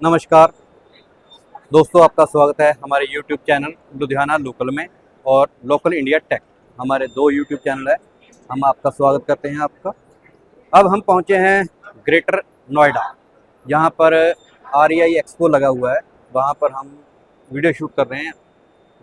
नमस्कार दोस्तों, आपका स्वागत है हमारे YouTube चैनल लुधियाना लोकल में और लोकल इंडिया टेक। हमारे दो YouTube चैनल है। हम आपका स्वागत करते हैं आपका। अब हम पहुंचे हैं ग्रेटर नोएडा, यहाँ पर REI एक्सपो लगा हुआ है। वहाँ पर हम वीडियो शूट कर रहे हैं।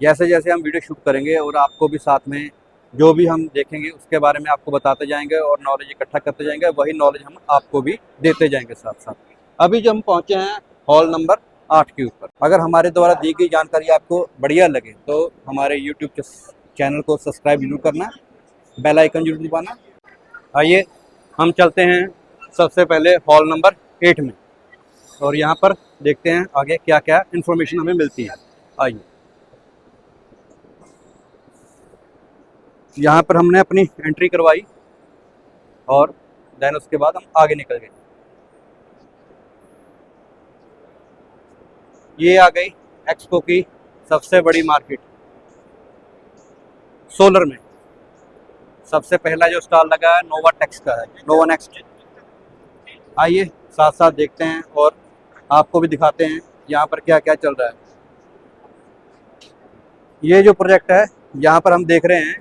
जैसे जैसे हम वीडियो शूट करेंगे और आपको भी साथ में जो भी हम देखेंगे उसके बारे में आपको बताते जाएंगे और नॉलेज इकट्ठा करते जाएंगे। वही नॉलेज हम आपको भी देते जाएंगे साथ साथ। अभी जो हम पहुंचे हैं हॉल नंबर 8 के ऊपर। अगर हमारे द्वारा दी गई जानकारी आपको बढ़िया लगे तो हमारे YouTube चैनल को सब्सक्राइब जरूर करना, बेल आइकन जरूर दबाना। आइए हम चलते हैं सबसे पहले हॉल नंबर 8 में और यहाँ पर देखते हैं आगे क्या क्या इन्फॉर्मेशन हमें मिलती है। आइए, यहाँ पर हमने अपनी एंट्री करवाई और देन उसके बाद हम आगे निकल गए। ये आ गई एक्सपो की सबसे बड़ी मार्केट। सोलर में सबसे पहला जो स्टॉल लगा है नोवाटेक्स का है, नोवानेक्स। आइए साथ साथ देखते हैं और आपको भी दिखाते हैं यहाँ पर क्या क्या चल रहा है। ये जो प्रोजेक्ट है यहाँ पर हम देख रहे हैं,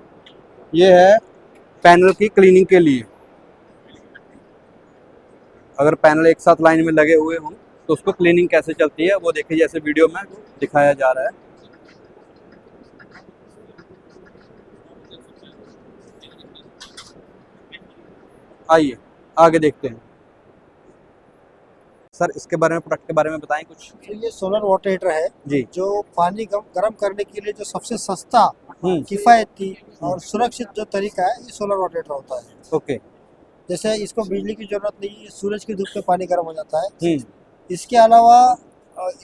ये है पैनल की क्लीनिंग के लिए। अगर पैनल एक साथ लाइन में लगे हुए हों तो उसको क्लीनिंग कैसे चलती है वो देखिए, जैसे वीडियो में दिखाया जा रहा है। आइए आगे देखते हैं। सर, इसके बारे में, प्रोडक्ट के बारे में बताएं कुछ। तो ये सोलर वाटर हीटर है जी। जो पानी गर्म करने के लिए जो सबसे सस्ता, किफायती और सुरक्षित जो तरीका है, ये सोलर वाटर हीटर होता है। ओके। जैसे इसको बिजली की जरूरत नहीं है, सूरज की धूप में पानी गर्म हो जाता है। इसके अलावा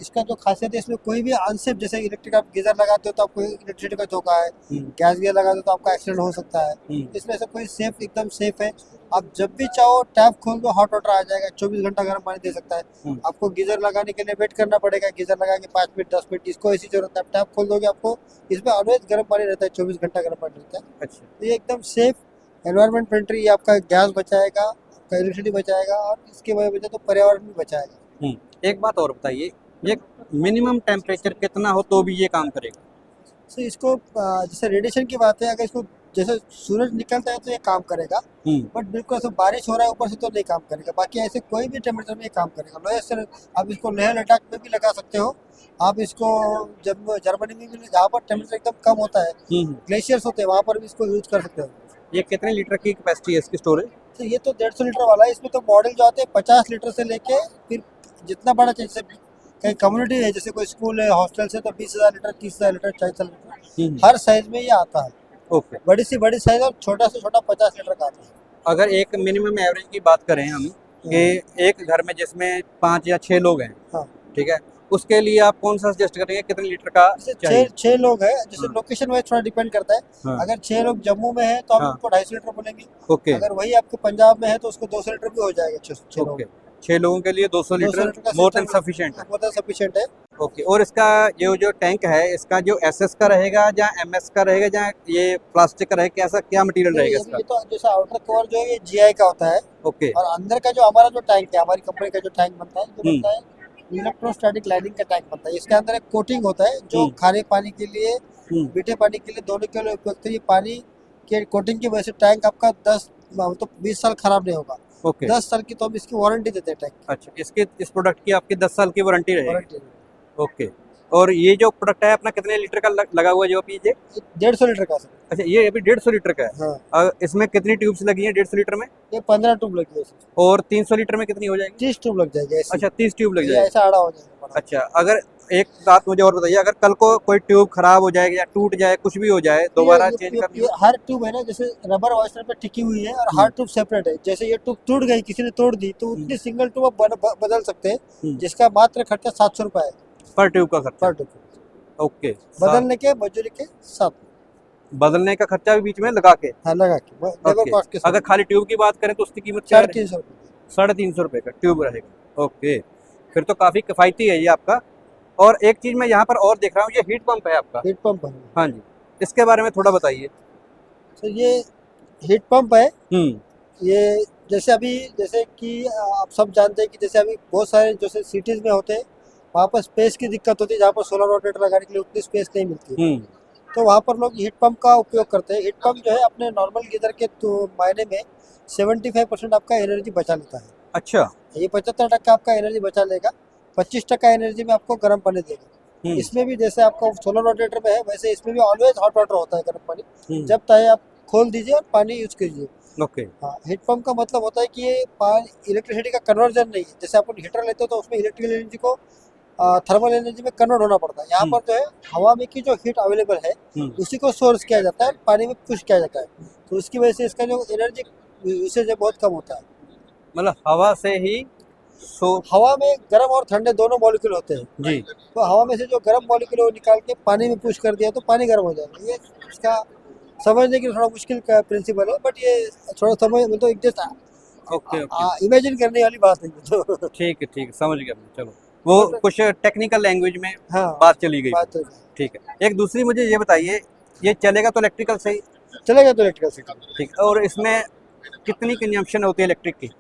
इसका जो खासियत है, इसमें कोई भी अनसेफ, जैसे इलेक्ट्रिक आप गीजर लगाते हो तो आपको इलेक्ट्रिसिटी का धोखा है, गैस गीजर लगाते हो तो आपका एक्सीडेंट हो सकता है। इसमें से कोई सेफ, एकदम सेफ है। आप जब भी चाहो टैप खोल दो, हॉट वाटर आ जाएगा, 24 घंटा गर्म पानी दे सकता है। आपको गीजर लगाने के लिए वेट करना पड़ेगा, गीजर लगा के 5 मिनट 10 मिनट, इसको ऐसी जरूरत है। आप टैप खोल दोगे, आपको इसमें ऑलवेज गर्म पानी रहता है, 24 घंटा गर्म पानी रहता है। अच्छा। तो ये एकदम सेफ, एनवायरमेंट फ्रेंडली, ये आपका गैस बचाएगा, आपका इलेक्ट्रिसिटी बचाएगा और इसके वजह तो पर्यावरण भी बचाएगा। एक बात और बताइए, ये मिनिमम टेम्परेचर कितना हो तो भी ये काम करेगा? तो इसको जैसे रेडिएशन की बात है, अगर इसको जैसे सूरज निकलता है तो ये काम करेगा, बट बिल्कुल ऐसे बारिश हो रहा है ऊपर से तो नहीं काम करेगा। बाकी ऐसे कोई भी टेम्परेचर में ये काम करेगा। लोएस्ट, आप इसको लेह लद्दाख में भी लगा सकते हो। आप इसको जब जर्मनी में भी, जहाँ पर टेम्परेचर एकदम कम होता है, ग्लेशियर्स होते हैं, वहाँ पर भी इसको यूज कर सकते हो। ये कितने लीटर की कैपेसिटी है इसकी स्टोरेज? तो ये तो 150 लीटर वाला है। इसमें तो मॉडल जो आते हैं 50 लीटर से लेके फिर जितना बड़ा चाहिए। कहीं कम्युनिटी है, जैसे कोई स्कूल है, हॉस्टल से, तो 20,000 लीटर, 30,000 लीटर, 40,000 लीटर, हर साइज में ये आता है। ओके। बड़ी से बड़ी साइज और छोटा से छोटा 50 लीटर का आता है। अगर एक मिनिमम एवरेज की बात करें हम, कि एक घर में जिसमें 5 या 6 लोग हैं, ठीक है, उसके लिए आप कौन सा सजेस्ट करेंगे, कितने लीटर का चाहिए? 6 लोग हैं, जैसे लोकेशन वाइज थोड़ा डिपेंड करता है। अगर 6 लोग जम्मू में है तो हम उनको 250 लीटर बोलेंगे। ओके। अगर वही आपके पंजाब में है तो उसको 200 लीटर भी हो जाएगा। 6 लोगों के लिए 200 लीटर मोर देन सफिशिएंट है। मोर देन सफिशिएंट है। ओके। और इसका जो टैंक है, इसका जो SS का रहेगा या MS का रहेगा या ये प्लास्टिक का रहेगा, कैसा क्या मटेरियल रहेगा इसका? ये तो जैसे आउटर कवर जो है ये GI का होता है। ओके। और अंदर का जो हमारा जो टैंक है, हमारी कंपनी का जो टैंक बनता है, जो बनता है इलेक्ट्रोस्टैटिक लाइनिंग का टैंक बनता है। इसके अंदर एक कोटिंग होता है जो खारे पानी के लिए, मीठे पानी के लिए, दोनों के लिए उपयुक्त है। ये पानी के कोटिंग की वजह से टैंक आपका 20 साल खराब नहीं होगा। 10 साल की तो हम इसकी वारंटी देते हैं टैंक। अच्छा, इस प्रोडक्ट की आपकी 10 साल की वारंटी रहेगी। ओके। और ये जो प्रोडक्ट है अपना कितने लीटर का लगा हुआ है जो अभी? 150 लीटर का सर। अच्छा, ये अभी 150 लीटर का है। हाँ। इसमें कितनी ट्यूब्स लगी हैं 150 लीटर में? ये 15 ट्यूब लगी है। और 300 लीटर में कितनी हो जाएगी? 30 ट्यूब लग जाएगी। अच्छा, 30 ट्यूब लग जाएगी। ऐसा आड़ा हो जाएगा। अच्छा, अगर एक बात मुझे और बताइए, अगर कल को कोई ट्यूब खराब हो जाएगा या टूट जाए, कुछ भी हो जाए, दोबारा चेंज करनी है? हर ट्यूब है ना, जैसे रबर वॉइस्टर पे टिकी हुई है और हर ट्यूब सेपरेट है। जैसे ये ट्यूब टूट गई, किसी ने तोड़ दी, तो उतनी सिंगल ट्यूब बदल सकते हैं, जिसका मात्र खर्चा 700 रुपए है पर ट्यूब का खर्चा। पर ट्यूब। ओके। बदलने के, मजदूरी के साथ, बदलने का खर्चा भी बीच में लगा के? हाँ, लगा के, लेबर कॉस्ट के साथ। अगर खाली ट्यूब की बात करें तो उसकी कीमत 350 रुपए। 350 रुपए का ट्यूब रहेगा। ओके, फिर तो काफी किफायती है ये आपका। और एक चीज मैं यहाँ पर और देख रहा हूँ, ये हीट पंप है आपका? हीट पंप है। हाँ जी, इसके बारे में थोड़ा बताइए। तो ये हीट पंप है। ये जैसे कि आप सब जानते हैं कि जैसे अभी बहुत सारे जैसे सिटीज में होते हैं, वहाँ पर स्पेस की दिक्कत होती है, जहाँ पर सोलर रोटेटर लगाने के लिए उतनी स्पेस नहीं मिलती है। तो वहाँ पर लोग हीट पंप का उपयोग करते हैं। हीट पंप जो है अपने नॉर्मल गीजर के तो मायने में 75% आपका एनर्जी बचा लेता है। अच्छा। ये 75% आपका एनर्जी बचा लेगा, 25% एनर्जी में आपको गर्म पानी देगा। इसमें भी जैसे आपका सोलर रोटेटर में है, वैसे इसमें भी ऑलवेज हॉट वाटर होता है, गर्म पानी। जब चाहे आप खोल दीजिए और पानी यूज कीजिए। ओके। हाँ, हीट पंप का मतलब होता है कि ये इलेक्ट्रिसिटी का कन्वर्जन नहीं है। जैसे अपन हीटर लेते हो तो उसमें इलेक्ट्रिकल एनर्जी को थर्मल एनर्जी में कन्वर्ट होना पड़ता है। यहाँ पर जो है हवा में की जो हीट अवेलेबल है उसी को सोर्स किया जाता है, पानी में पुश किया जाता है। तो उसकी वजह से इसका जो एनर्जी यूसेज है बहुत कम होता है। मतलब हवा से ही हवा में गर्म और ठंडे दोनों मॉलिक्यूल होते हैं जी। तो हवा में से जो गर्म मॉलिक्यूल है वो निकाल के पानी में पुश कर दिया तो पानी गर्म हो जाएगा। ये इसका समझने की थोड़ा मुश्किल का प्रिंसिपल है, बट ये थोड़ा समझ मतलब एक जैसा ओके ओके इमेजिन करने वाली बात है ये तो। ठीक है समझ गया मैं। चलो वो कुछ टेक्निकल लैंग्वेज में हाँ, बात चली गई। बात तो ठीक है। एक दूसरी मुझे ये बताइए, ये चलेगा तो इलेक्ट्रिकल से ही? चलेगा तो इलेक्ट्रिकल से। ठीक। और इसमें कितनी कंजम्पशन होती है इलेक्ट्रिक की?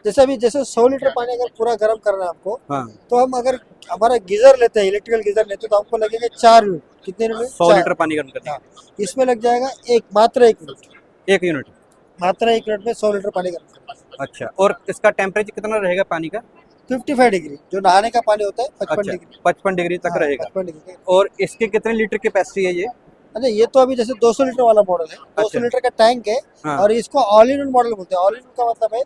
जैसे 100 लीटर पानी अगर पूरा गर्म करना है आपको, हाँ। तो हम अगर हमारा गीजर लेते हैं, इलेक्ट्रिकल गीजर लेते हैं, तो आपको लगेगा 4 यूनिट। कितने यूनिट? 100 लीटर पानी गर्म करने हाँ, इसमें लग जाएगा मात्र 1 यूनिट। एक यूनिट? मात्र 1 मिनट में 100 लीटर पानी गर्म करना। अच्छा। और इसका टेम्परेचर कितना रहेगा पानी का? 55 डिग्री, जो नहाने का पानी होता है 55 अच्छा, डिग्री। 55 डिग्री तक हाँ, रहेगा। 55 डिग्री। और इसके कितने लीटर कैपेसिटी है ये? अच्छा, ये तो अभी जैसे 200 लीटर वाला मॉडल है, 200 अच्छा। लीटर का टैंक है। हाँ। और इसको ऑल इन वन मॉडल बोलते हैं। ऑल इन वन का मतलब है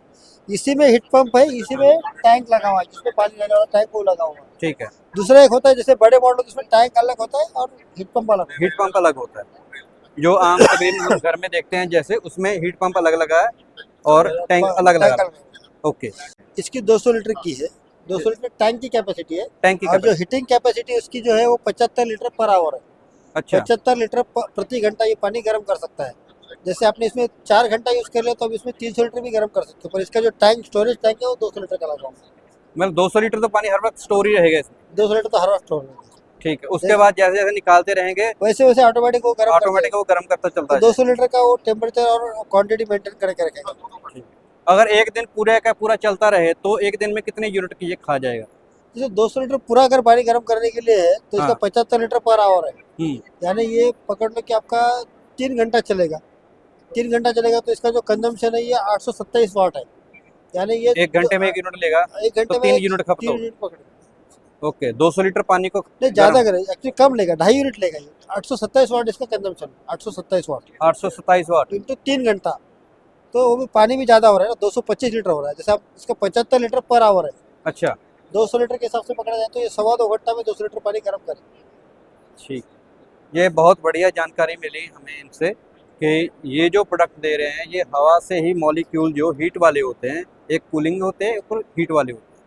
इसी में हीट पंप है, इसी में टैंक लगा हुआ है, जिसमें पानी लगा हुआ टैंक वो लगा हुआ है। ठीक है। दूसरा एक होता है जैसे बड़े मॉडल, जिसमें टैंक अलग होता है और हीट पंप अलग। हीट पंप अलग होता है, जो आम तकरीबन हम घर में देखते हैं, जैसे उसमें हीट पंप अलग लगा है और टैंक अलग लगा है। ओके। इसकी 200 लीटर की है, 200 लीटर टैंक की कैपेसिटी है। टैंक की और जो हीटिंग कैपेसिटी उसकी जो है वो 75 लीटर पर आवर है। अच्छा। 75 लीटर प्रति घंटा ये पानी गर्म कर सकता है। जैसे आपने इसमें 4 घंटा यूज कर लिया तो अब इसमें 300 लीटर भी गर्म कर सकते हो, पर इसका जो टैंक स्टोरेज टैंक है वो 200 लीटर का लगा हुआ है। मतलब 200 लीटर तो पानी हर वक्त स्टोर ही रहेगा इसमें? 200 लीटर तो हर वक्त स्टोर रहेगा। ठीक है। उसके बाद जैसे जैसे निकालते रहेंगे वैसे वैसे ऑटोमेटिक वो गर्म करता चलता है। 200 लीटर का वो टेम्परेचर और क्वांटिटी मेंटेन करके रखेगा। अगर एक दिन पूरे का पूरा चलता रहे तो एक दिन में कितने यूनिट की ये खा जाएगा? जैसे 200 लीटर पूरा अगर पानी गर्म करने के लिए है तो इसका 75 लीटर पर आवर है। यानी ये पकड़ लो कि आपका 3 घंटा चलेगा। 3 घंटा चलेगा तो इसका जो कंजम्पशन है ये 827 वाट है। यानी ये 1 घंटे में 1 यूनिट लेगा, 1 घंटे तो में 3 यूनिट खपत होगा। ओके। 200 लीटर पानी को नहीं ज्यादा करें, एक्चुअली कम लेगा, 2.5 यूनिट लेगा ये। 827 वाट इसका कंजम्पशन, 827 वाट 827 वाट इंटू 3 घंटा, तो वो भी पानी भी ज्यादा हो रहा है ना, 225 लीटर हो रहा है। जैसे आप इसका 75 लीटर पर आवर है। अच्छा। 200 लीटर के हिसाब से पकड़ा जाए तो ये 2.25 घंटा में 200 लीटर पानी गर्म करे। ठीक। ये बहुत बढ़िया जानकारी मिली हमें इनसे कि ये जो प्रोडक्ट दे रहे हैं ये हवा से ही मॉलिक्यूल जो हीट वाले होते हैं, एक कूलिंग होते हैं और हीट वाले होते हैं।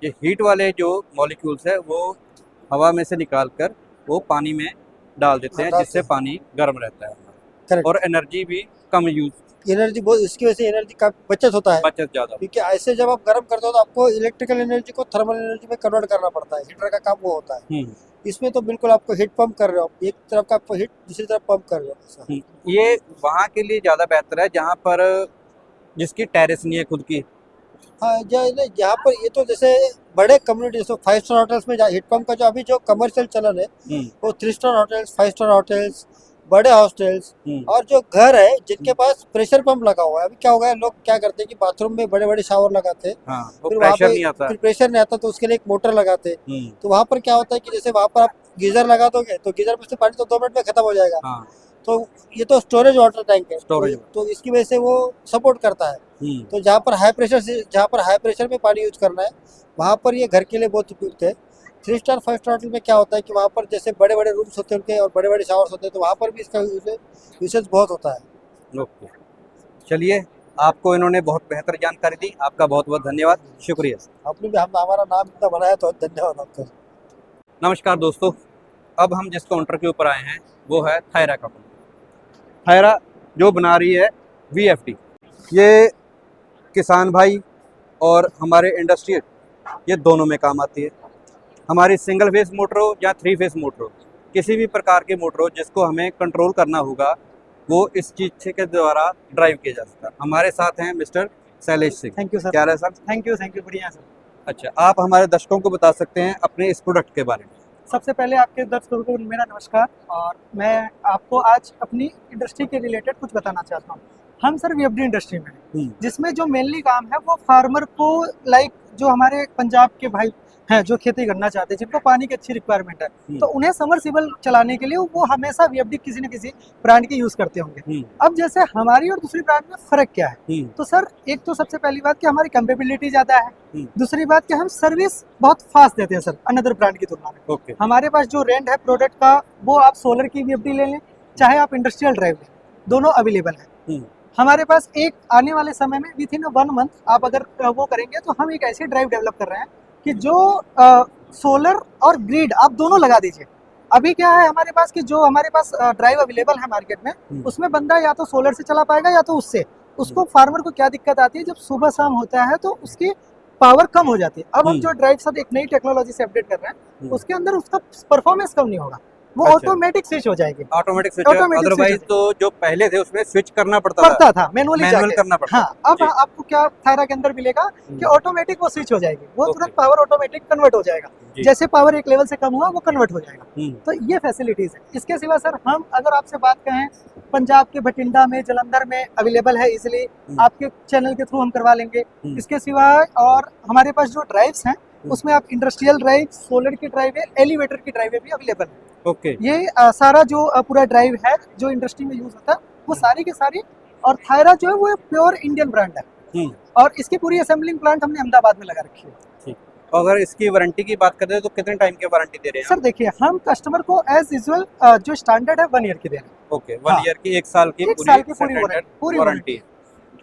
ये हीट वाले जो मॉलिक्यूल्स है वो हवा में से निकाल कर वो पानी में डाल देते हैं, जिससे पानी गर्म रहता है और एनर्जी भी कम यूज, एनर्जी बहुत, इसकी वजह से एनर्जी का बचत होता है, बचत ज़्यादा। क्योंकि ऐसे जब आप गर्म करते हो तो आपको इलेक्ट्रिकल एनर्जी को थर्मल एनर्जी में कन्वर्ट करना पड़ता है। हीटर का काम वो होता है। इसमें तो बिल्कुल आपको हीट पंप कर रहे हो, एक तरफ का आपको हीट दूसरी तरफ पंप कर रहे हो। ये वहाँ के लिए ज़्यादा बेहतर है जहाँ पर जिसकी टेरेस नहीं है खुद की। हाँ, यहाँ पर ये तो जैसे बड़े कम्युनिटी, जैसे 5 स्टार होटल्स में हीट पंप का जो अभी जो कमर्शियल चलन है वो 3 स्टार होटल्स, 5 स्टार होटल्स, बड़े हॉस्टल्स और जो घर है जिनके पास प्रेशर पंप लगा हुआ है। अभी क्या हो गया, लोग क्या करते हैं कि बाथरूम में बड़े बड़े शावर लगाते हैं, फिर प्रेशर नहीं आता, फिर प्रेशर नहीं आता तो उसके लिए एक मोटर लगाते। तो वहाँ पर क्या होता है कि जैसे वहाँ पर आप गीजर लगा दोगे तो गीजर में से पानी तो 2 मिनट में खत्म हो जाएगा। तो ये तो स्टोरेज वाटर टैंक है, तो इसकी वजह से वो सपोर्ट करता है। तो जहाँ पर हाई प्रेशर में पानी यूज करना है वहाँ पर ये घर के लिए बहुत उपयुक्त है। 3 स्टार 5 स्टार होटल में क्या होता है कि वहाँ पर जैसे बड़े बड़े रूम्स होते हैं उनके और बड़े बड़े शावर्स होते हैं, तो वहाँ पर भी इसका यूसेज बहुत होता है। ओके, चलिए, आपको इन्होंने बहुत बेहतर जानकारी दी, आपका बहुत बहुत धन्यवाद, शुक्रिया। आपने भी हमारा नाम इतना बनाया तो धन्यवाद आपका। नमस्कार दोस्तों, अब हम जिस काउंटर के ऊपर आए हैं वो है थायरा का। थायरा जो बना रही है VFD, ये किसान भाई और हमारे इंडस्ट्रियल ये दोनों में काम आती है। हमारी सिंगल फेस मोटर हो या 3 फेस मोटर हो, किसी भी प्रकार के मोटर हो जिसको हमें कंट्रोल करना होगा वो इस चीज़ के द्वारा ड्राइव किया जा सकता है। हमारे साथ हैं mister Shailesh Singh. Thank you sir. क्या है सर? थैंक यू बढ़िया सर। अच्छा, आप हमारे दर्शकों को बता सकते हैं अपने इस प्रोडक्ट के बारे में? सबसे पहले आपके दर्शकों को मेरा नमस्कार, और मैं आपको आज अपनी इंडस्ट्री के रिलेटेड कुछ बताना चाहता हूँ। हम सर वीएफडी इंडस्ट्री में हैं, जिसमें जो मेनली काम है वो फार्मर को, लाइक जो हमारे पंजाब के भाई हैं जो खेती करना चाहते हैं, जिनको पानी की अच्छी रिक्वायरमेंट है, तो उन्हें समरसीबल चलाने के लिए वो हमेशा वीएफडी किसी न किसी ब्रांड की यूज करते होंगे। अब जैसे हमारी और दूसरी ब्रांड में फर्क क्या है, तो सर एक तो सबसे पहली बात कि हमारी कैपेबिलिटी ज्यादा है, दूसरी बात कि हम सर्विस बहुत फास्ट देते हैं सर अनदर ब्रांड की तुलना में। ओके। हमारे पास जो रेंज है प्रोडक्ट का, वो आप सोलर की वीएफडी ले लें चाहे आप इंडस्ट्रियल ड्राइव लें, दोनों अवेलेबल है हमारे पास। एक आने वाले समय में विद इन 1 मंथ आप अगर वो करेंगे तो हम एक ऐसी ड्राइव डेवलप कर रहे हैं कि जो सोलर और ग्रिड आप दोनों लगा दीजिए। अभी क्या है हमारे पास कि जो हमारे पास ड्राइव अवेलेबल है मार्केट में, उसमें बंदा या तो सोलर से चला पाएगा या तो उससे। उसको फार्मर को क्या दिक्कत आती है, जब सुबह शाम होता है तो उसकी पावर कम हो जाती है। अब हम जो ड्राइव सब एक नई टेक्नोलॉजी से अपडेट कर रहे हैं, उसके अंदर उसका परफॉर्मेंस कम नहीं होगा, वो ऑटोमेटिक स्विच हो जाएगी। ऑटोमेटिक स्विच, अदरवाइज तो जो पहले थे उसमें स्विच करना पड़ता था मैनुअल करना पड़ता। हाँ, अब आपको क्या थायरा के अंदर मिलेगा कि ऑटोमेटिक वो स्विच हो जाएगी, वो तुरंत पावर ऑटोमेटिक कन्वर्ट हो जाएगा, जैसे पावर एक लेवल से कम हुआ वो कन्वर्ट हो जाएगा। तो ये फैसिलिटीज है। इसके सिवा सर हम अगर आपसे बात कहें, पंजाब के बठिंडा में, जलंधर में अवेलेबल है इजिली, आपके चैनल के थ्रू हम करवा लेंगे। इसके सिवा और हमारे पास जो ड्राइव्स हैं उसमें आप इंडस्ट्रियल ड्राइव, सोलर की ड्राइव है, एलिवेटर की ड्राइव भी अवेलेबल है। ओके। ये सारा जो पूरा ड्राइव है जो इंडस्ट्री में यूज होता है वो सारी की सारी, और थायरा जो है वो प्योर इंडियन ब्रांड है, और इसकी पूरी असेंबलिंग प्लांट हमने अहमदाबाद में लगा रखी है। ठीक। अगर इसकी वारंटी की बात करें तो कितने टाइम की वारंटी दे रहे हैं सर? देखिए, हम कस्टमर को एज यूजुअल जो स्टैंडर्ड है 1 ईयर की दे रहे हैं। ओके, 1 ईयर की, 1 साल की पूरी वारंटी है।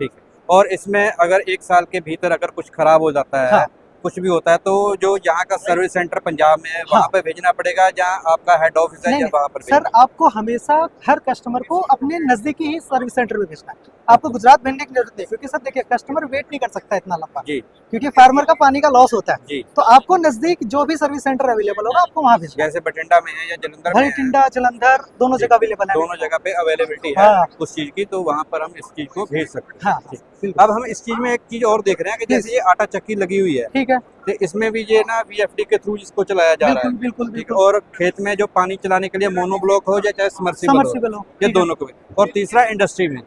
ठीक है। और इसमें अगर 1 साल के भीतर अगर कुछ खराब हो जाता है, कुछ भी होता है, तो जो यहाँ का सर्विस सेंटर पंजाब में है वहाँ पे भेजना पड़ेगा, जहाँ आपका हेड ऑफिस है, या वहाँ पर? सर आपको हमेशा हर कस्टमर को अपने नजदीकी ही सर्विस सेंटर में भेजना है, आपको गुजरात भेजने की जरूरत नहीं, क्योंकि सर देखिए कस्टमर वेट नहीं कर सकता इतना लंबा, क्योंकि फार्मर का पानी का लॉस होता है। तो आपको नजदीक जो भी सर्विस सेंटर अवेलेबल होगा आपको वहाँ भेजना। जैसे बठिंडा में है या जलंधर में? बठिंडा, जलंधर दोनों जगह अवेलेबल है, दोनों जगह पे अवेलेबिलिटी है उस चीज की, तो वहाँ पर हम इस चीज को भेज सकते हैं। अब हम इस चीज में एक चीज और देख रहे हैं कि जैसे ये आटा चक्की लगी हुई है, ठीक है, तो इसमें भी ये ना वीएफडी के थ्रू जिसको चलाया जा रहा है। बिल्कुल। और खेत में जो पानी चलाने के लिए मोनोब्लॉक हो या चाहे समर्सिबल हो, ये दोनों को भी। और तीसरा इंडस्ट्री में,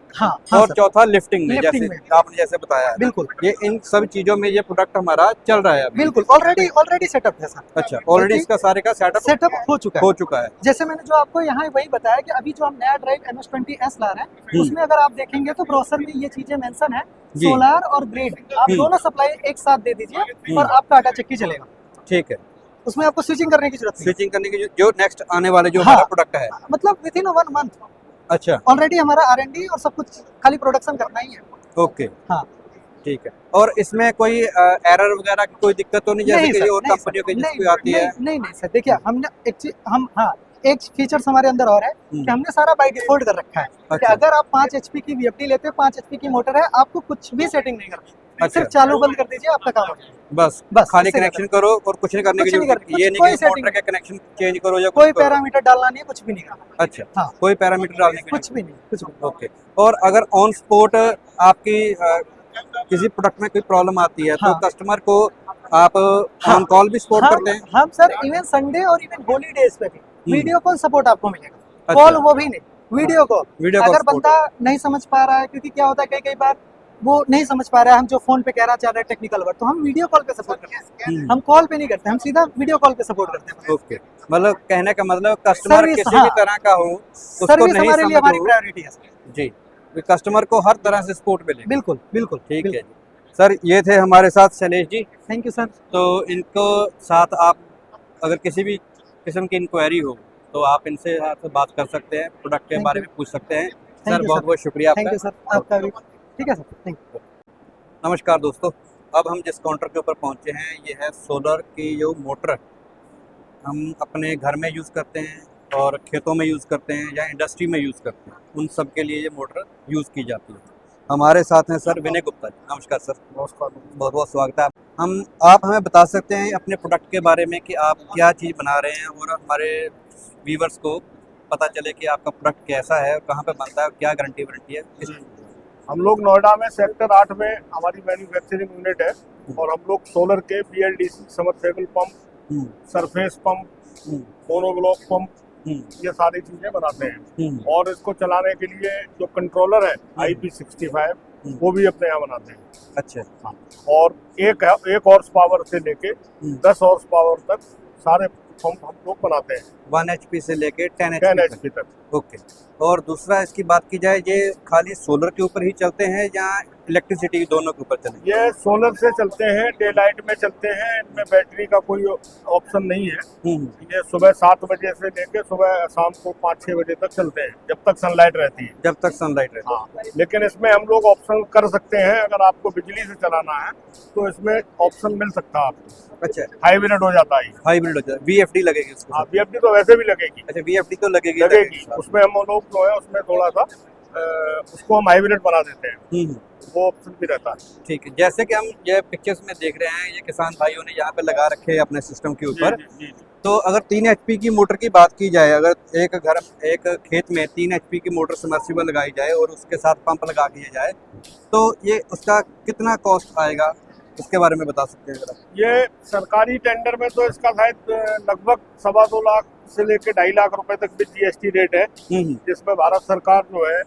और चौथा लिफ्टिंग में, जैसे आपने जैसे बताया। बिल्कुल, ये इन सब चीजों में ये प्रोडक्ट हमारा चल रहा है। बिल्कुल, ऑलरेडी सेटअप है सर। अच्छा, ऑलरेडी इसका सारे का सेटअप हो चुका है। जैसे मैंने जो आपको यहाँ वही बताया कि अभी जो हम नया ड्राइव MS20S ला रहे हैं, उसमें अगर आप देखेंगे तो ब्रोशर में ये चीजें मेंशन है, सोलर और ग्रिड आप दोनों सप्लाई एक साथ दे दीजिए और आपका आटा चक्की चलेगा। ठीक है, उसमें आपको स्विचिंग करने की जरूरत नहीं। स्विचिंग करने की जो नेक्स्ट आने वाले जो हमारा प्रोडक्ट है, मतलब विद इन 1 मंथ। अच्छा, ऑलरेडी हमारा R&D और सब कुछ, खाली प्रोडक्शन करना ही है। ओके, हाँ, ठीक है। और इसमें कोई एरर वगैरह की कोई दिक्कत तो नहीं, जैसे कि और कंपनियों की जिसकी आती है? नहीं सर, देखिए हमने एक फीचर्स हमारे अंदर और है कि हमने सारा बाय डिफॉल्ट कर रखा है कि अगर आप 5 HP की वीएफडी लेते हैं, 5 HP की मोटर है, आपको कुछ भी सेटिंग नहीं करनी, सिर्फ चालू बंद कर दीजिए, आपका काम हो जाएगा। बस खाली कनेक्शन करो और कुछ नहीं करने की जरूरत नहीं। ये नहीं कि मोटर का कनेक्शन चेंज करो या कोई पैरामीटर डालना नहीं है, कुछ भी नहीं करना। अच्छा, कोई पैरामीटर डालने की कुछ भी नहीं। ओके। और अगर ऑन स्पॉट आपकी किसी प्रोडक्ट में कोई प्रॉब्लम आती है, तो कस्टमर को आप ऑन कॉल भी सपोर्ट करते हैं? हम सर इवन संडे और इवन हॉलीडेज पे भी वीडियो कॉल सपोर्ट आपको मिलेगा। कॉल वो भी नहीं, वीडियो कॉल। अगर बंदा नहीं समझ पा रहा है, क्योंकि क्या होता है कई बार वो नहीं समझ पा रहा है, हम जो फोन पे कह रहा चाह रहा है टेक्निकल वर्ड, तो हम वीडियो कॉल पे सपोर्ट करते हैं। हम कॉल पे नहीं करते, हम सीधा वीडियो कॉल पे सपोर्ट करते हैं। ओके, मतलब कहने का मतलब कस्टमर किसी भी तरह का हो, उसको नहीं हमारे लिए हमारी प्रायोरिटी है जी, कस्टमर को हर तरह से सपोर्ट मिले। बिल्कुल। ठीक है सर, ये थे हमारे साथ Shailesh ji. Thank you sir. तो इनको साथ आप अगर किसी भी किस्म की इंक्वायरी हो तो आप इनसे बात कर सकते हैं, प्रोडक्ट के बारे में पूछ सकते हैं। सर बहुत बहुत शुक्रिया आपका। थैंक यू सर, आपका भी। ठीक है सर, थैंक यू। नमस्कार दोस्तों, अब हम जिस काउंटर के ऊपर पहुंचे हैं ये है सोलर की जो मोटर हम अपने घर में यूज़ करते हैं और खेतों में यूज़ करते हैं या इंडस्ट्री में यूज़ करते हैं, उन सब के लिए ये मोटर यूज़ की जाती है। हमारे साथ हैं सर विनय गुप्ता जी। नमस्कार सर। नमस्कार, बहुत बहुत स्वागत है। आप हमें बता सकते हैं अपने प्रोडक्ट के बारे में कि आप क्या चीज़ बना रहे हैं और हमारे व्यूवर्स को पता चले कि आपका प्रोडक्ट कैसा है, कहाँ पे बनता है, क्या गारंटी वारंटी है? हम लोग नोएडा में सेक्टर 8 में हमारी मैन्युफैक्चरिंग यूनिट है, और हम लोग सोलर के BLDC submersible pump, surface pump, monoblock pump, ये सारी चीजें बनाते हैं। और इसको चलाने के लिए जो कंट्रोलर है IP65 वो भी अपने यहाँ बनाते हैं। अच्छा। हाँ। और एक हॉर्स पावर से लेके 10 हॉर्स पावर तक सारे पंप हम लोग बनाते हैं, 1 HP से लेके 10 10 HP HP तक। ओके। और दूसरा इसकी बात की जाए, ये खाली सोलर के ऊपर ही चलते हैं या इलेक्ट्रिसिटी दोनों के ऊपर चलते ये सोलर से चलते हैं, डे लाइट में चलते हैं, इनमें बैटरी का कोई ऑप्शन नहीं है। हैं? ये सुबह 7 बजे से लेके सुबह शाम को 5-6 बजे तक चलते हैं, जब तक सनलाइट रहती है। जब तक सनलाइट रहती हाँ, लेकिन इसमें हम लोग ऑप्शन कर सकते हैं, अगर आपको बिजली से चलाना है तो इसमें ऑप्शन मिल सकता है आपको। है। अच्छा, हाइब्रिड हो जाता है। हाइब्रिड हो जाता है। VFD लगेगी उसको? हाँ, BFD तो वैसे भी लगेगी। अच्छा, VFD तो लगेगी लगेगी। उसमें हम लोग जो है उसमें थोड़ा सा उसको हम हाइब्रिड बना देते हैं, वो ऑप्शन भी रहता है। ठीक है। जैसे कि हम ये पिक्चर्स में देख रहे हैं, ये किसान भाइयों ने यहाँ पे लगा रखे हैं अपने सिस्टम के ऊपर। जी, जी, जी। तो अगर 3 HP की मोटर की बात की जाए, अगर एक खेत में 3 HP की मोटर सबमर्सिबल लगाई जाए और उसके साथ पंप लगा दिया जाए, तो ये उसका कितना कॉस्ट आएगा, इसके बारे में बता सकते हैं जरा? ये सरकारी टेंडर में तो इसका शायद लगभग 2.25 लाख से लेके 2.5 लाख रुपए तक भी GST रेट है, जिसमें भारत सरकार जो है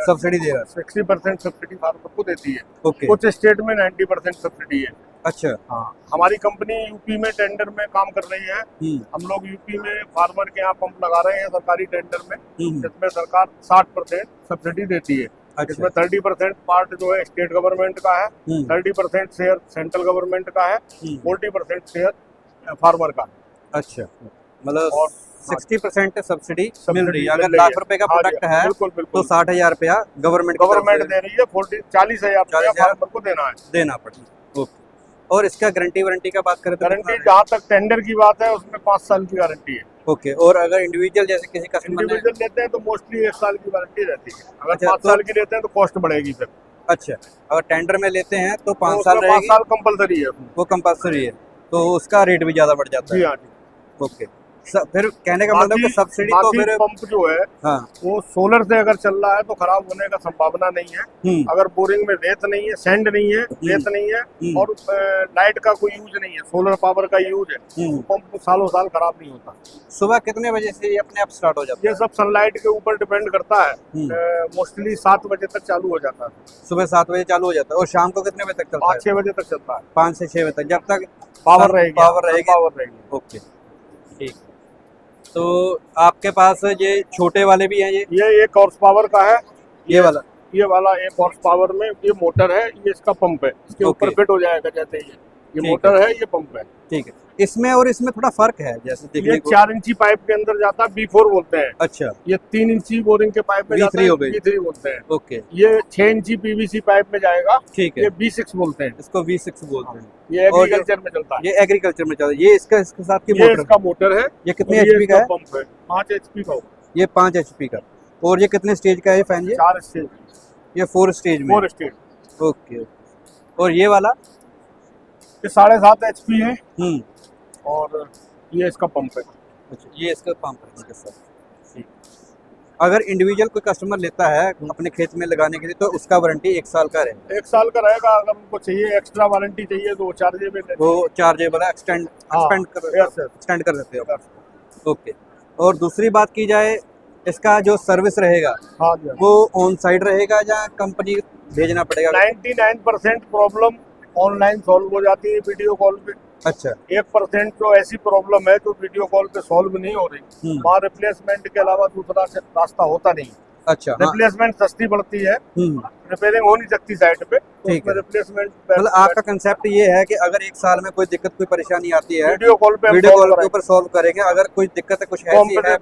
सब्सिडी दे रहा है। 60% सब्सिडी फार्मर को देती है। ओके। कुछ स्टेट में 90% सब्सिडी है। अच्छा। हाँ, हमारी कंपनी यूपी में टेंडर में काम कर रही है। हम लोग यूपी में फार्मर के यहाँ पंप लगा रहे हैं सरकारी टेंडर में, जिसमें सरकार 60% सब्सिडी देती है। अच्छा। इसमें 30% पार्ट जो है स्टेट गवर्नमेंट का है, 30% शेयर सेंट्रल गवर्नमेंट का है, 40% शेयर फार्मर का है। अच्छा, मतलब और 60% सब्सिडी मिल रही है। मिल अगर रही लाख है। रुपए का हाँ जी, प्रोडक्ट है बिल्कुल तो बिल्कुल 60,000 रुपया गवर्नमेंट दे रही है। 40,000 रुपया फार्मर को देना है, देना पड़ेगा। ओके। और इसका गारंटी वारंटी का बात करें तो गारंटी जहाँ तक टेंडर की बात है उसमें 5 साल की गारंटी है। ओके। और अगर इंडिविजुअल जैसे किसी कस्टमर ने, इंडिविजुअल लेते हैं तो मोस्टली 1 साल की वारंटी रहती है। अगर अच्छा, 5 साल की लेते हैं तो कॉस्ट बढ़ेगी फिर। अच्छा, अगर टेंडर में लेते हैं तो 5 तो साल उसमें 5 रहेगी, साल कंपलसरी है उसमें। वो कंपल्सरी है, तो उसका रेट भी ज्यादा बढ़ जाता जी है। हाँ जी। ओके। फिर कहने का मतलब कि सब्सिडी तो फिर पंप जो है हाँ। वो सोलर से अगर चल रहा है तो खराब होने का संभावना नहीं है। अगर बोरिंग में रेत नहीं है, सैंड नहीं है, रेत नहीं है और लाइट का कोई यूज नहीं है, सोलर पावर का यूज है, पंप सालों साल खराब नहीं होता। सुबह कितने बजे से ये अपने आप स्टार्ट हो जाता है? ये सब सनलाइट के ऊपर डिपेंड करता है। मोस्टली 7 बजे तक चालू हो जाता है। सुबह 7 बजे चालू हो जाता है और शाम को कितने बजे तक चलता है? 5-6 बजे तक चलता है। 5 से 6 बजे तक, जब तक पावर रहेगी। पावर रहेगी। ओके। ठीक। तो आपके पास ये छोटे वाले भी हैं? ये 1 हॉर्स पावर का है। ये वाला 1 हॉर्स पावर में ये मोटर है, ये इसका पंप है, इसके ऊपर फिट हो जाएगा जैसे ये मोटर है, ये पंप है। ठीक है। इसमें और इसमें थोड़ा फर्क है जैसे देखने ये को। 4 इंची पाइप के अंदर जाता है, B4 बोलते हैं। अच्छा। ये 3 इंची बोरिंग के पाइप में जाता है, हो गई। B3 बोलते हैं। ओके। ये 6 इंची PVC पाइप में जाएगा। ठीक है। ये B6 बोलते हैं। इसको V6 बोलते हैं। ये एग्रीकल्चर में चलता है। ये एग्रीकल्चर में चलता है। ये इसके साथ की ये मोटर, इसका मोटर है। ये कितने HP का है? पंप है 5 HP का। ये 5 HP का। और ये कितने स्टेज का है फैन? ये 4 स्टेज। ये 4 स्टेज में। 4 स्टेज। ओके। और ये वाला ये 7.5 HP है और ये इसका पंप है। अच्छा, ये इसका पंप है इसके साथ। अगर इंडिविजुअल कोई कस्टमर लेता है अपने खेत में लगाने के लिए तो उसका वारंटी 1 साल का रहेगा? 1 साल का रहेगा। अगर उनको चाहिए एक्स्ट्रा वारंटी चाहिए तो वो चार्जेबल है। वो चार्जेबल है, एक्सटेंड कर देते हो। ओके। और दूसरी बात की जाए, इसका जो सर्विस रहेगा हाँ जी, वो ऑन साइड रहेगा या कंपनी भेजना पड़ेगा? 99% प्रॉब्लम ऑनलाइन सॉल्व हो जाती है वीडियो कॉल पे। अच्छा। 1% जो ऐसी प्रॉब्लम है जो वीडियो कॉल पे सॉल्व नहीं हो रही, वहाँ रिप्लेसमेंट के अलावा दूसरा रास्ता होता नहीं। अच्छा। रिप्लेसमेंट सस्ती पड़ती है, रिपेयरिंग हो नहीं सकती साइड पे, तो उसमें रिप्लेसमेंट। मतलब आपका कंसेप्ट ये है कि अगर 1 साल में कोई दिक्कत कोई परेशानी आती है वीडियो कॉल के ऊपर सॉल्व करेंगे। अगर कोई दिक्कत है, कुछ ऐसी है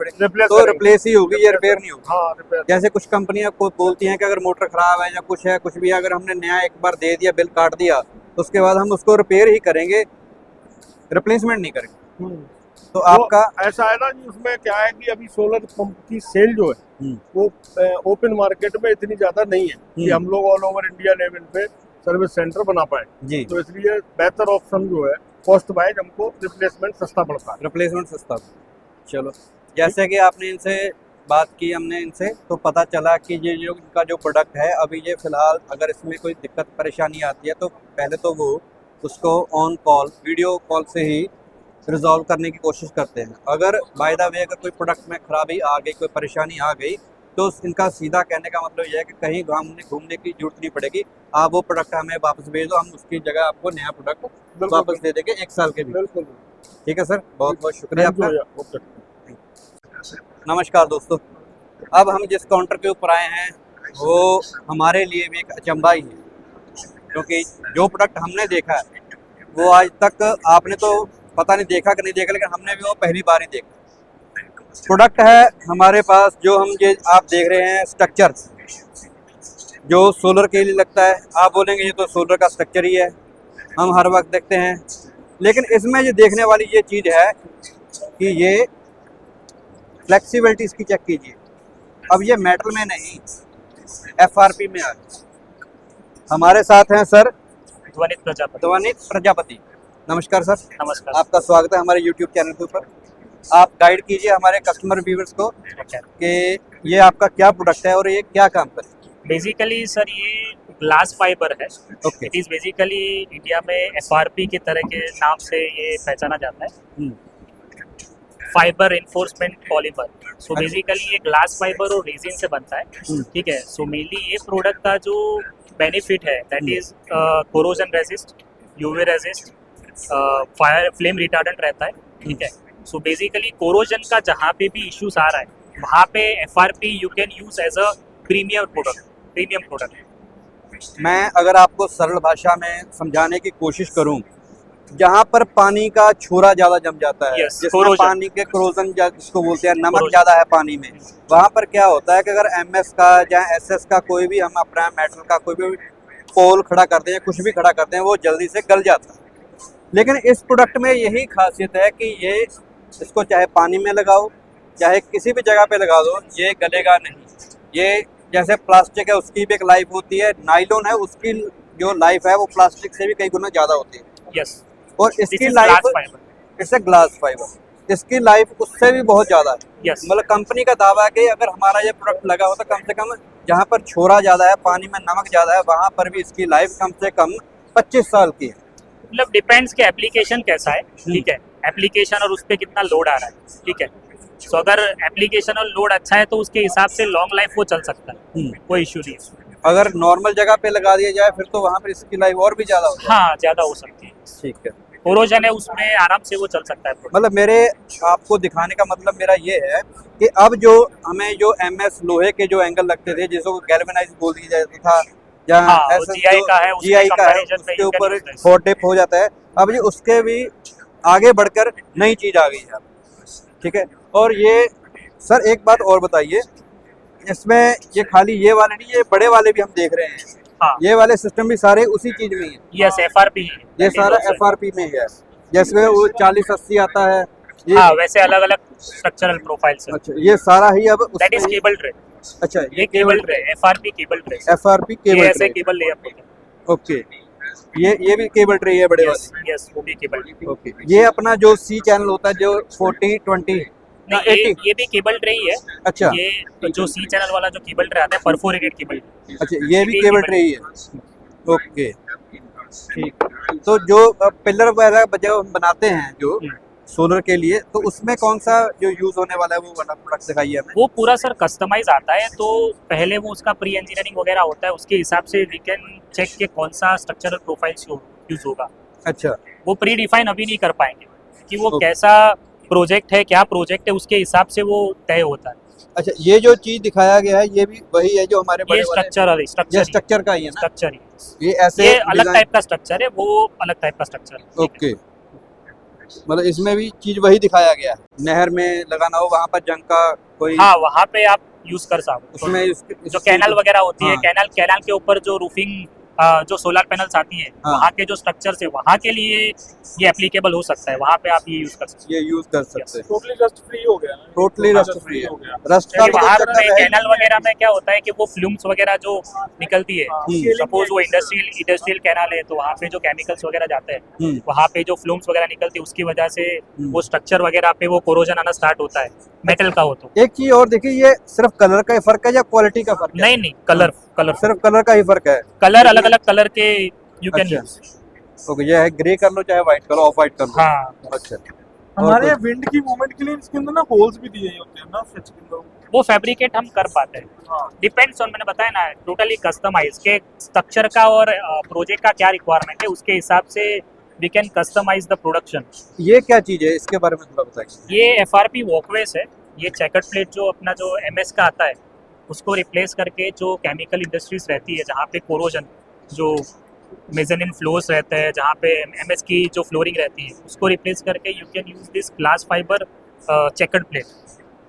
तो रिप्लेस ही होगी, ये रिपेयर नहीं होगी। हाँ, जैसे कुछ कंपनियां को बोलती हैं कि अगर मोटर खराब है या कुछ है, कुछ भी, अगर हमने नया एक बार दे दिया, बिल काट दिया, तो उसके बाद हम उसको रिपेयर ही करेंगे, रिप्लेसमेंट नहीं करेंगे। तो आपका ऐसा है ना जी, उसमें क्या है कि अभी सोलर पंप की सेल जो है वो ओपन मार्केट में इतनी ज्यादा नहीं है कि हम लोग ऑल ओवर इंडिया लेवल पे सर्विस सेंटर बना पाए जी। तो इसलिए बेहतर ऑप्शन जो है कॉस्ट वाइज हमको रिप्लेसमेंट सस्ता पड़ता है। रिप्लेसमेंट सस्ता। चलो, जैसे कि आपने इनसे बात की, हमने इनसे तो पता चला कि ये जो इनका जो प्रोडक्ट है अभी ये फिलहाल अगर इसमें कोई दिक्कत परेशानी आती है तो पहले तो वो उसको ऑन कॉल वीडियो कॉल से ही रिजॉल्व करने की कोशिश करते हैं। अगर बाय द वे अगर कोई प्रोडक्ट में खराबी आ गई, कोई परेशानी आ गई, तो इनका सीधा कहने का मतलब यह है कि कहीं घूमने की जरूरत नहीं पड़ेगी। आप वो प्रोडक्ट हमें वापस भेज दो, हम उसकी जगह आपको नया प्रोडक्ट वापस दे देंगे 1 साल के भी। बिल्कुल। ठीक है सर, बहुत बहुत शुक्रिया Thank you आपका। भैया। ओके। नमस्कार दोस्तों, अब हम जिस काउंटर के ऊपर आए हैं वो हमारे लिए भी एक अचंभा ही है, क्योंकि जो प्रोडक्ट हमने देखा है वो आज तक आपने तो पता नहीं देखा कि नहीं देखा, लेकिन हमने भी वो पहली बार ही देखा। प्रोडक्ट है हमारे पास जो हम ये आप देख रहे हैं स्ट्रक्चर, जो सोलर के लिए लगता है। आप बोलेंगे ये तो सोलर का स्ट्रक्चर ही है, हम हर वक्त देखते हैं, लेकिन इसमें जो देखने वाली ये चीज़ है कि ये फ्लेक्सिबिलिटी इसकी चेक कीजिए। अब ये मेटल में नहीं, एफआरपी में आ गई। हमारे साथ हैं सर ध्वनित प्रजापति। नमस्कार सर। नमस्कार। आपका स्वागत है हमारे YouTube चैनल के ऊपर। आप गाइड कीजिए हमारे कस्टमर व्यूअर्स को कि ये आपका क्या प्रोडक्ट है और ये क्या काम करता है। बेसिकली सर ये ग्लास फाइबर है। Okay. It is basically India में एफआरपी के तरह के नाम से ये पहचाना जाता है, fibre enforcement polymer. So basically ये ग्लास फाइबर और रेजिन से बनता है। ठीक है। सो मेनली ये प्रोडक्ट का जो बेनिफिट है that is corrosion resist, UV resist, fire flame retardant रहता है। ठीक है। सो बेसिकली कोरोजन का जहाँ पे भी इश्यूज आ रहा है वहाँ पे FRP you can use as a premium product. मैं अगर आपको सरल भाषा में समझाने की कोशिश करूं, जहां पर पानी का छोरा ज़्यादा जम जाता है, Yes, जिसमें corrosion। पानी के क्रोजन जिसको बोलते हैं, नमक Corrosion। ज़्यादा है पानी में, वहां पर क्या होता है कि अगर एमएस का या एसएस का कोई भी हम अपना मेटल का कोई भी पोल खड़ा करते हैं, कुछ भी खड़ा करते हैं, वो जल्दी से गल जाता है। लेकिन इस प्रोडक्ट में यही खासियत है कि ये इसको चाहे पानी में लगाओ चाहे किसी भी जगह पे लगा दो, ये गलेगा नहीं। ये जैसे प्लास्टिक है उसकी भी एक लाइफ होती है, नाइलॉन है उसकी जो लाइफ है वो प्लास्टिक से भी कई गुना ज़्यादा होती है। यस। और इसकी लाइफ इससे ग्लास फाइबर, इसकी लाइफ उससे भी बहुत ज़्यादा है। यस। मतलब कंपनी का दावा है कि अगर हमारा ये प्रोडक्ट लगा हो तो कम से कम जहाँ पर छोरा ज़्यादा है, पानी में नमक ज़्यादा है, वहाँ पर भी इसकी लाइफ कम से कम 25 साल की है। मतलब डिपेंड्स कि एप्लीकेशन कैसा है। ठीक है। एप्लीकेशन और उस पर कितना लोड आ रहा है। ठीक है। सो अगर एप्लीकेशन और लोड अच्छा है तो उसके हिसाब से लॉन्ग लाइफ वो चल सकता है, कोई इश्यू नहीं है। अगर नॉर्मल जगह पे लगा दिया जाए फिर तो वहाँ पर इसकी लाइफ और भी ज़्यादा होती है। हाँ, ज़्यादा हो सकती है। ठीक है। कोरोजन है उसमें आराम से वो चल सकता है product। मतलब मेरे आपको दिखाने का मतलब मेरा ये है कि अब जो हमें जो एमएस लोहे के जो एंगल लगते थे, जिसको गैल्वेनाइज बोल दिया जाता था, या हाँ, वो SS GI का है, GI का है, comparison में उसके you can ऊपर use this। हॉट डिप हो जाता है। अब ये उसके भी आगे बढ़कर नई चीज आ गई है। ठीक है। और ये सर एक बात और बताइए, इसमें ये खाली ये वाले नहीं, ये बड़े वाले भी हम देख रहे हैं। हाँ। ये वाले सिस्टम भी सारे उसी चीज में ही है। यस, एफआरपी है। ये सारा एफआरपी में ही है। जैसे वो 40-80 आता है, ये हाँ, वैसे अलग अलग स्ट्रक्चरल प्रोफाइल्स है। अच्छा, ये सारा ही अब दैट इज केबल ट्रे। अच्छा, ये cable tray, FRP cable tray. FRP ये केबल ऐसे ट्रे। केबल ले आप। ओके, ये भी केबल ट्रे है बड़े यस वाली। यस, वो भी केबल ट्रे। ओके, ये अपना जो सी चैनल होता है जो 40-20 नहीं, 80। ये भी केबल ट्रे ही है। अच्छा। ये जो सी चैनल वाला जो केबल ट्रे आता है, परफोरेटेड केबल ट्रे। अच्छा, ये भी केबल ट्रे ही है। ओके, ठीक। तो जो पिलर वगैरह जो हम बनाते हैं जो सोलर के लिए, तो उसमें कौन सा जो यूज होने वाला है वो वाला प्रोडक्ट दिखाइए हमें। वो पूरा सर कस्टमाइज आता है, तो पहले वो उसका प्री इंजीनियरिंग वगैरह होता है, उसके हिसाब से वी कैन चेक के कौन सा स्ट्रक्चरल प्रोफाइल्स यूज होगा। अच्छा। वो प्री डिफाइन अभी नहीं कर पाएंगे कि वो Okay। कैसा प्रोजेक्ट है, क्या प्रोजेक्ट है, उसके हिसाब से वो तय होता है। अच्छा, ये जो चीज दिखाया गया है ये भी वही है जो हमारे बड़े ये वाले स्ट्रक्चर ये स्ट्रक्चर का ही है ना? स्ट्रक्चर ही ये ऐसे ये अलग डिजाइन- टाइप का स्ट्रक्चर है, वो अलग टाइप का स्ट्रक्चर है। ओके, मतलब इसमें भी चीज वही दिखाया गया है। नहर में लगाना हो वहाँ पर जंग का कोई हाँ, वहाँ पे आप यूज कर सकते हो। उसमें जो कैनल वगैरह होती है, हाँ। कैनल के ऊपर जो रूफिंग जो सोलर पैनल्स आती है, हाँ। वहाँ के जो स्ट्रक्चर है वहाँ के लिए ये एप्लीकेबल हो सकता है। वहाँ पे आप ये यूज कर सकते ये यूज कर सकते हैं। टोटली रस्ट फ्री हो गया। टोटली रस्ट फ्री है। हो गया। रस्ट का हैं। भी वहाँ चक्कर पे है। कैनल वगैरह में क्या होता है कि वो फ्लूम्स वगैरह जो निकलती है, सपोज वो इंडस्ट्रियल कैनल है, तो वहाँ पे जो केमिकल्स वगैरह जाते हैं, वहाँ पे जो फ्लूम्स वगैरह निकलती है, उसकी वजह से वो स्ट्रक्चर वगैरह पे वो कोरोजन आना स्टार्ट होता है, मेटल का हो तो। एक चीज और देखिए, ये सिर्फ कलर का ही फर्क है या क्वालिटी का फर्क है? नहीं, कलर सिर्फ कलर का ही फर्क है। कलर अलग अलग कलर के यू कैन अच्छा। यूज। ओके, ये है ग्रे कर लो चाहे व्हाइट कर लो, ऑफ व्हाइट कर लो। हाँ, अच्छा, हमारे और यहाँ विंड की मूवमेंट के लिए इसके अंदर ना होल्स भी दिए होते हैं ना स्विच के अंदर। वो फैब्रिकेट हम कर पाते हैं। हाँ डिपेंड्स ऑन, मैंने बताया ना, टोटली कस्टमाइज के स्ट्रक्चर का और प्रोजेक्ट का क्या रिक्वायरमेंट है, उसके हिसाब से we can customise the production. ये क्या चीज़ है, इसके बारे में थोड़ा बताइए। ये FRP वॉकवेज है। ये चेकर्ड प्लेट जो अपना जो MS का आता है उसको रिप्लेस करके, जो केमिकल इंडस्ट्रीज रहती है जहाँ पे कोरोजन, जो मेजनिन फ्लोर्स रहते हैं, जहाँ पे MS की जो फ्लोरिंग रहती है, उसको रिप्लेस करके you can use this glass fibre chequered plate.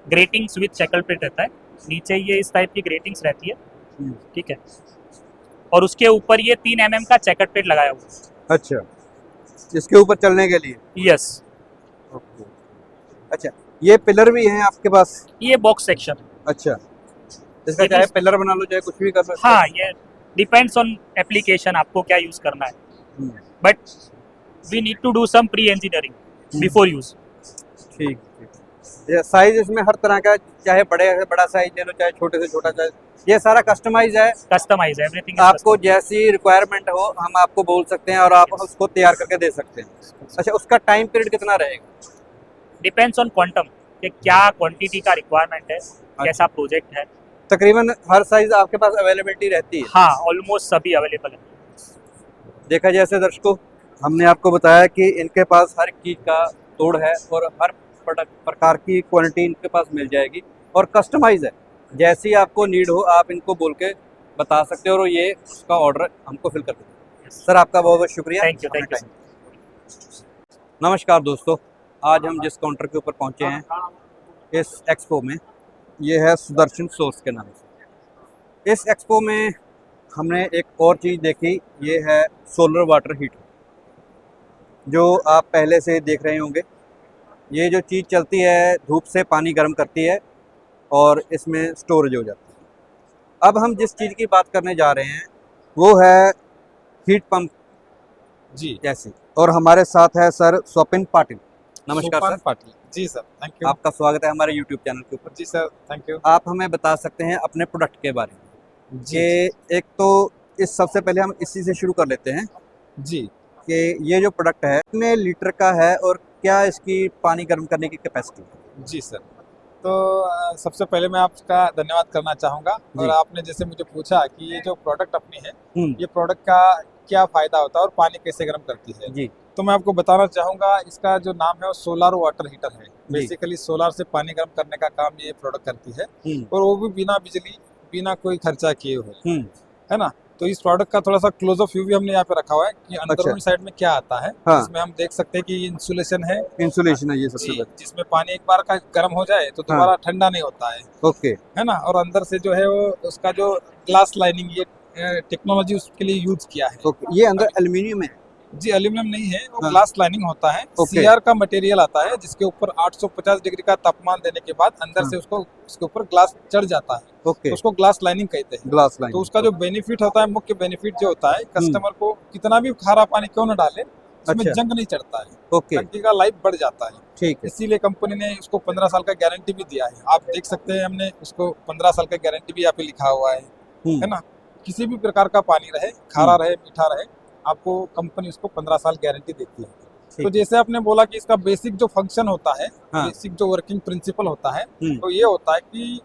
Gratings with chequered plate रहता है, नीचे ये इस टाइप की ग्रेटिंग्स रहती है, ठीक है, और उसके ऊपर ये 3 mm का चेकर्ड प्लेट लगाया हुआ है। अच्छा, इसके ऊपर चलने के लिए। यस, ओके, अच्छा, ये पिलर भी हैं आपके पास? ये बॉक्स सेक्शन। अच्छा, इसका It चाहे is- पिलर बना लो चाहे कुछ भी कर सकते हाँ, ये डिपेंड्स ऑन एप्लीकेशन, आपको क्या यूज करना है, हैं। But we need to do some pre engineering before use. ठीक ठीक। ये साइज इसमें हर तरह का, चाहे बड़े से बड़ा साइज ले लो चाहे छोटे से छोटा साइज, ये सारा कस्टमाइज है। Customise everything. आपको जैसी रिक्वायरमेंट हो हम आपको बोल सकते हैं और आप उसको तैयार करके दे सकते हैं। अच्छा, उसका टाइम पीरियड कितना रहेगा? डिपेंड्स ऑन क्वांटम, कि क्या क्वांटिटी का रिक्वायरमेंट है, कैसा प्रोजेक्ट है। तकरीबन हर साइज आपके पास अवेलेबिलिटी रहती है? हाँ, ऑलमोस्ट सभी अवेलेबल है। देखा जैसे दर्शकों, हमने आपको बताया कि इनके पास हर चीज़ का तोड़ है और हर प्रकार की क्वालिटी इनके पास मिल जाएगी और कस्टमाइज है। जैसी आपको नीड हो आप इनको बोल के बता सकते हो और ये उसका ऑर्डर हमको फिल कर देते हैं। सर आपका बहुत बहुत शुक्रिया। Thank you. नमस्कार दोस्तों, आज हम जिस काउंटर के ऊपर पहुंचे हैं इस एक्सपो में, ये है सुदर्शन सोर्स के नाम से। इस एक्सपो में हमने एक और चीज़ देखी, ये है सोलर वाटर हीटर, जो आप पहले से देख रहे होंगे। ये जो चीज़ चलती है धूप से पानी गर्म करती है और इसमें स्टोरेज हो जाती है। अब हम जिस चीज़ की बात करने जा रहे हैं वो है हीट पंप जी जैसी, और हमारे साथ है सर स्वपिन पाटिल। नमस्कार Sopan sir, Patil ji sir, thank you. आपका स्वागत है हमारे यूट्यूब चैनल के ऊपर। जी सर, थैंक यू। आप हमें बता सकते हैं अपने प्रोडक्ट के बारे में जी कि एक तो इस सबसे पहले हम इसी से शुरू कर लेते हैं जी कि ये जो प्रोडक्ट है कितने लीटर का है और क्या इसकी पानी गर्म करने की कैपेसिटी है? जी सर, तो सबसे पहले मैं आपका धन्यवाद करना चाहूँगा। जी। और आपने जैसे मुझे पूछा कि ये जो प्रोडक्ट अपनी है, हम्म, ये प्रोडक्ट का क्या फ़ायदा होता है और पानी कैसे गर्म करती है, जी तो मैं आपको बताना चाहूँगा। इसका जो नाम है वो सोलर वाटर हीटर है। बेसिकली सोलर से पानी गर्म करने का काम ये प्रोडक्ट करती है, और वो भी बिना बिजली, बिना कोई खर्चा किए हुए, है ना। तो इस प्रोडक्ट का थोड़ा सा क्लोज ऑफ व्यू भी हमने यहाँ पे रखा हुआ है कि अंदरूनी साइड में क्या आता है। हाँ। इसमें हम देख सकते हैं कि ये इंसुलेशन है, इंसुलेशन है ये सबसे जी, पहले। जिसमें पानी एक बार का गर्म हो जाए तो दोबारा ठंडा नहीं होता है, ओके, है ना। और अंदर से जो है वो उसका जो ग्लास लाइनिंग, ये टेक्नोलॉजी उसके लिए यूज किया है। ओके, ये अंदर एल्यूमिनियम है? जी, एल्यूमिनियम नहीं है, वो हाँ। ग्लास लाइनिंग होता है। ओके। सीआर का मटेरियल आता है जिसके ऊपर 850 डिग्री का तापमान देने के बाद अंदर हाँ। से उसके ऊपर ग्लास चढ़ जाता है, ओके, तो उसको ग्लास लाइनिंग कहते हैं। Glass line. तो उसका जो बेनिफिट होता है, मुख्य बेनिफिट जो होता है, कस्टमर को कितना भी खारा पानी क्यों न डाले, उसमें अच्छा। जंग नहीं चढ़ता है, ओके, टंकी का लाइफ बढ़ जाता है। ठीक है। इसीलिए कंपनी ने उसको 15 साल का गारंटी भी दिया है। आप देख सकते हैं, हमने उसको 15 साल का गारंटी भी यहाँ पे लिखा हुआ है ना। किसी भी प्रकार का पानी रहे, खारा रहे, मीठा रहे, आपको कंपनी उसको 15 साल गारंटी देती है। तो जैसे आपने बोला कि इसका बेसिक जो फंक्शन होता है, हाँ। बेसिक जो वर्किंग प्रिंसिपल होता है, हम्म, तो ये होता है कि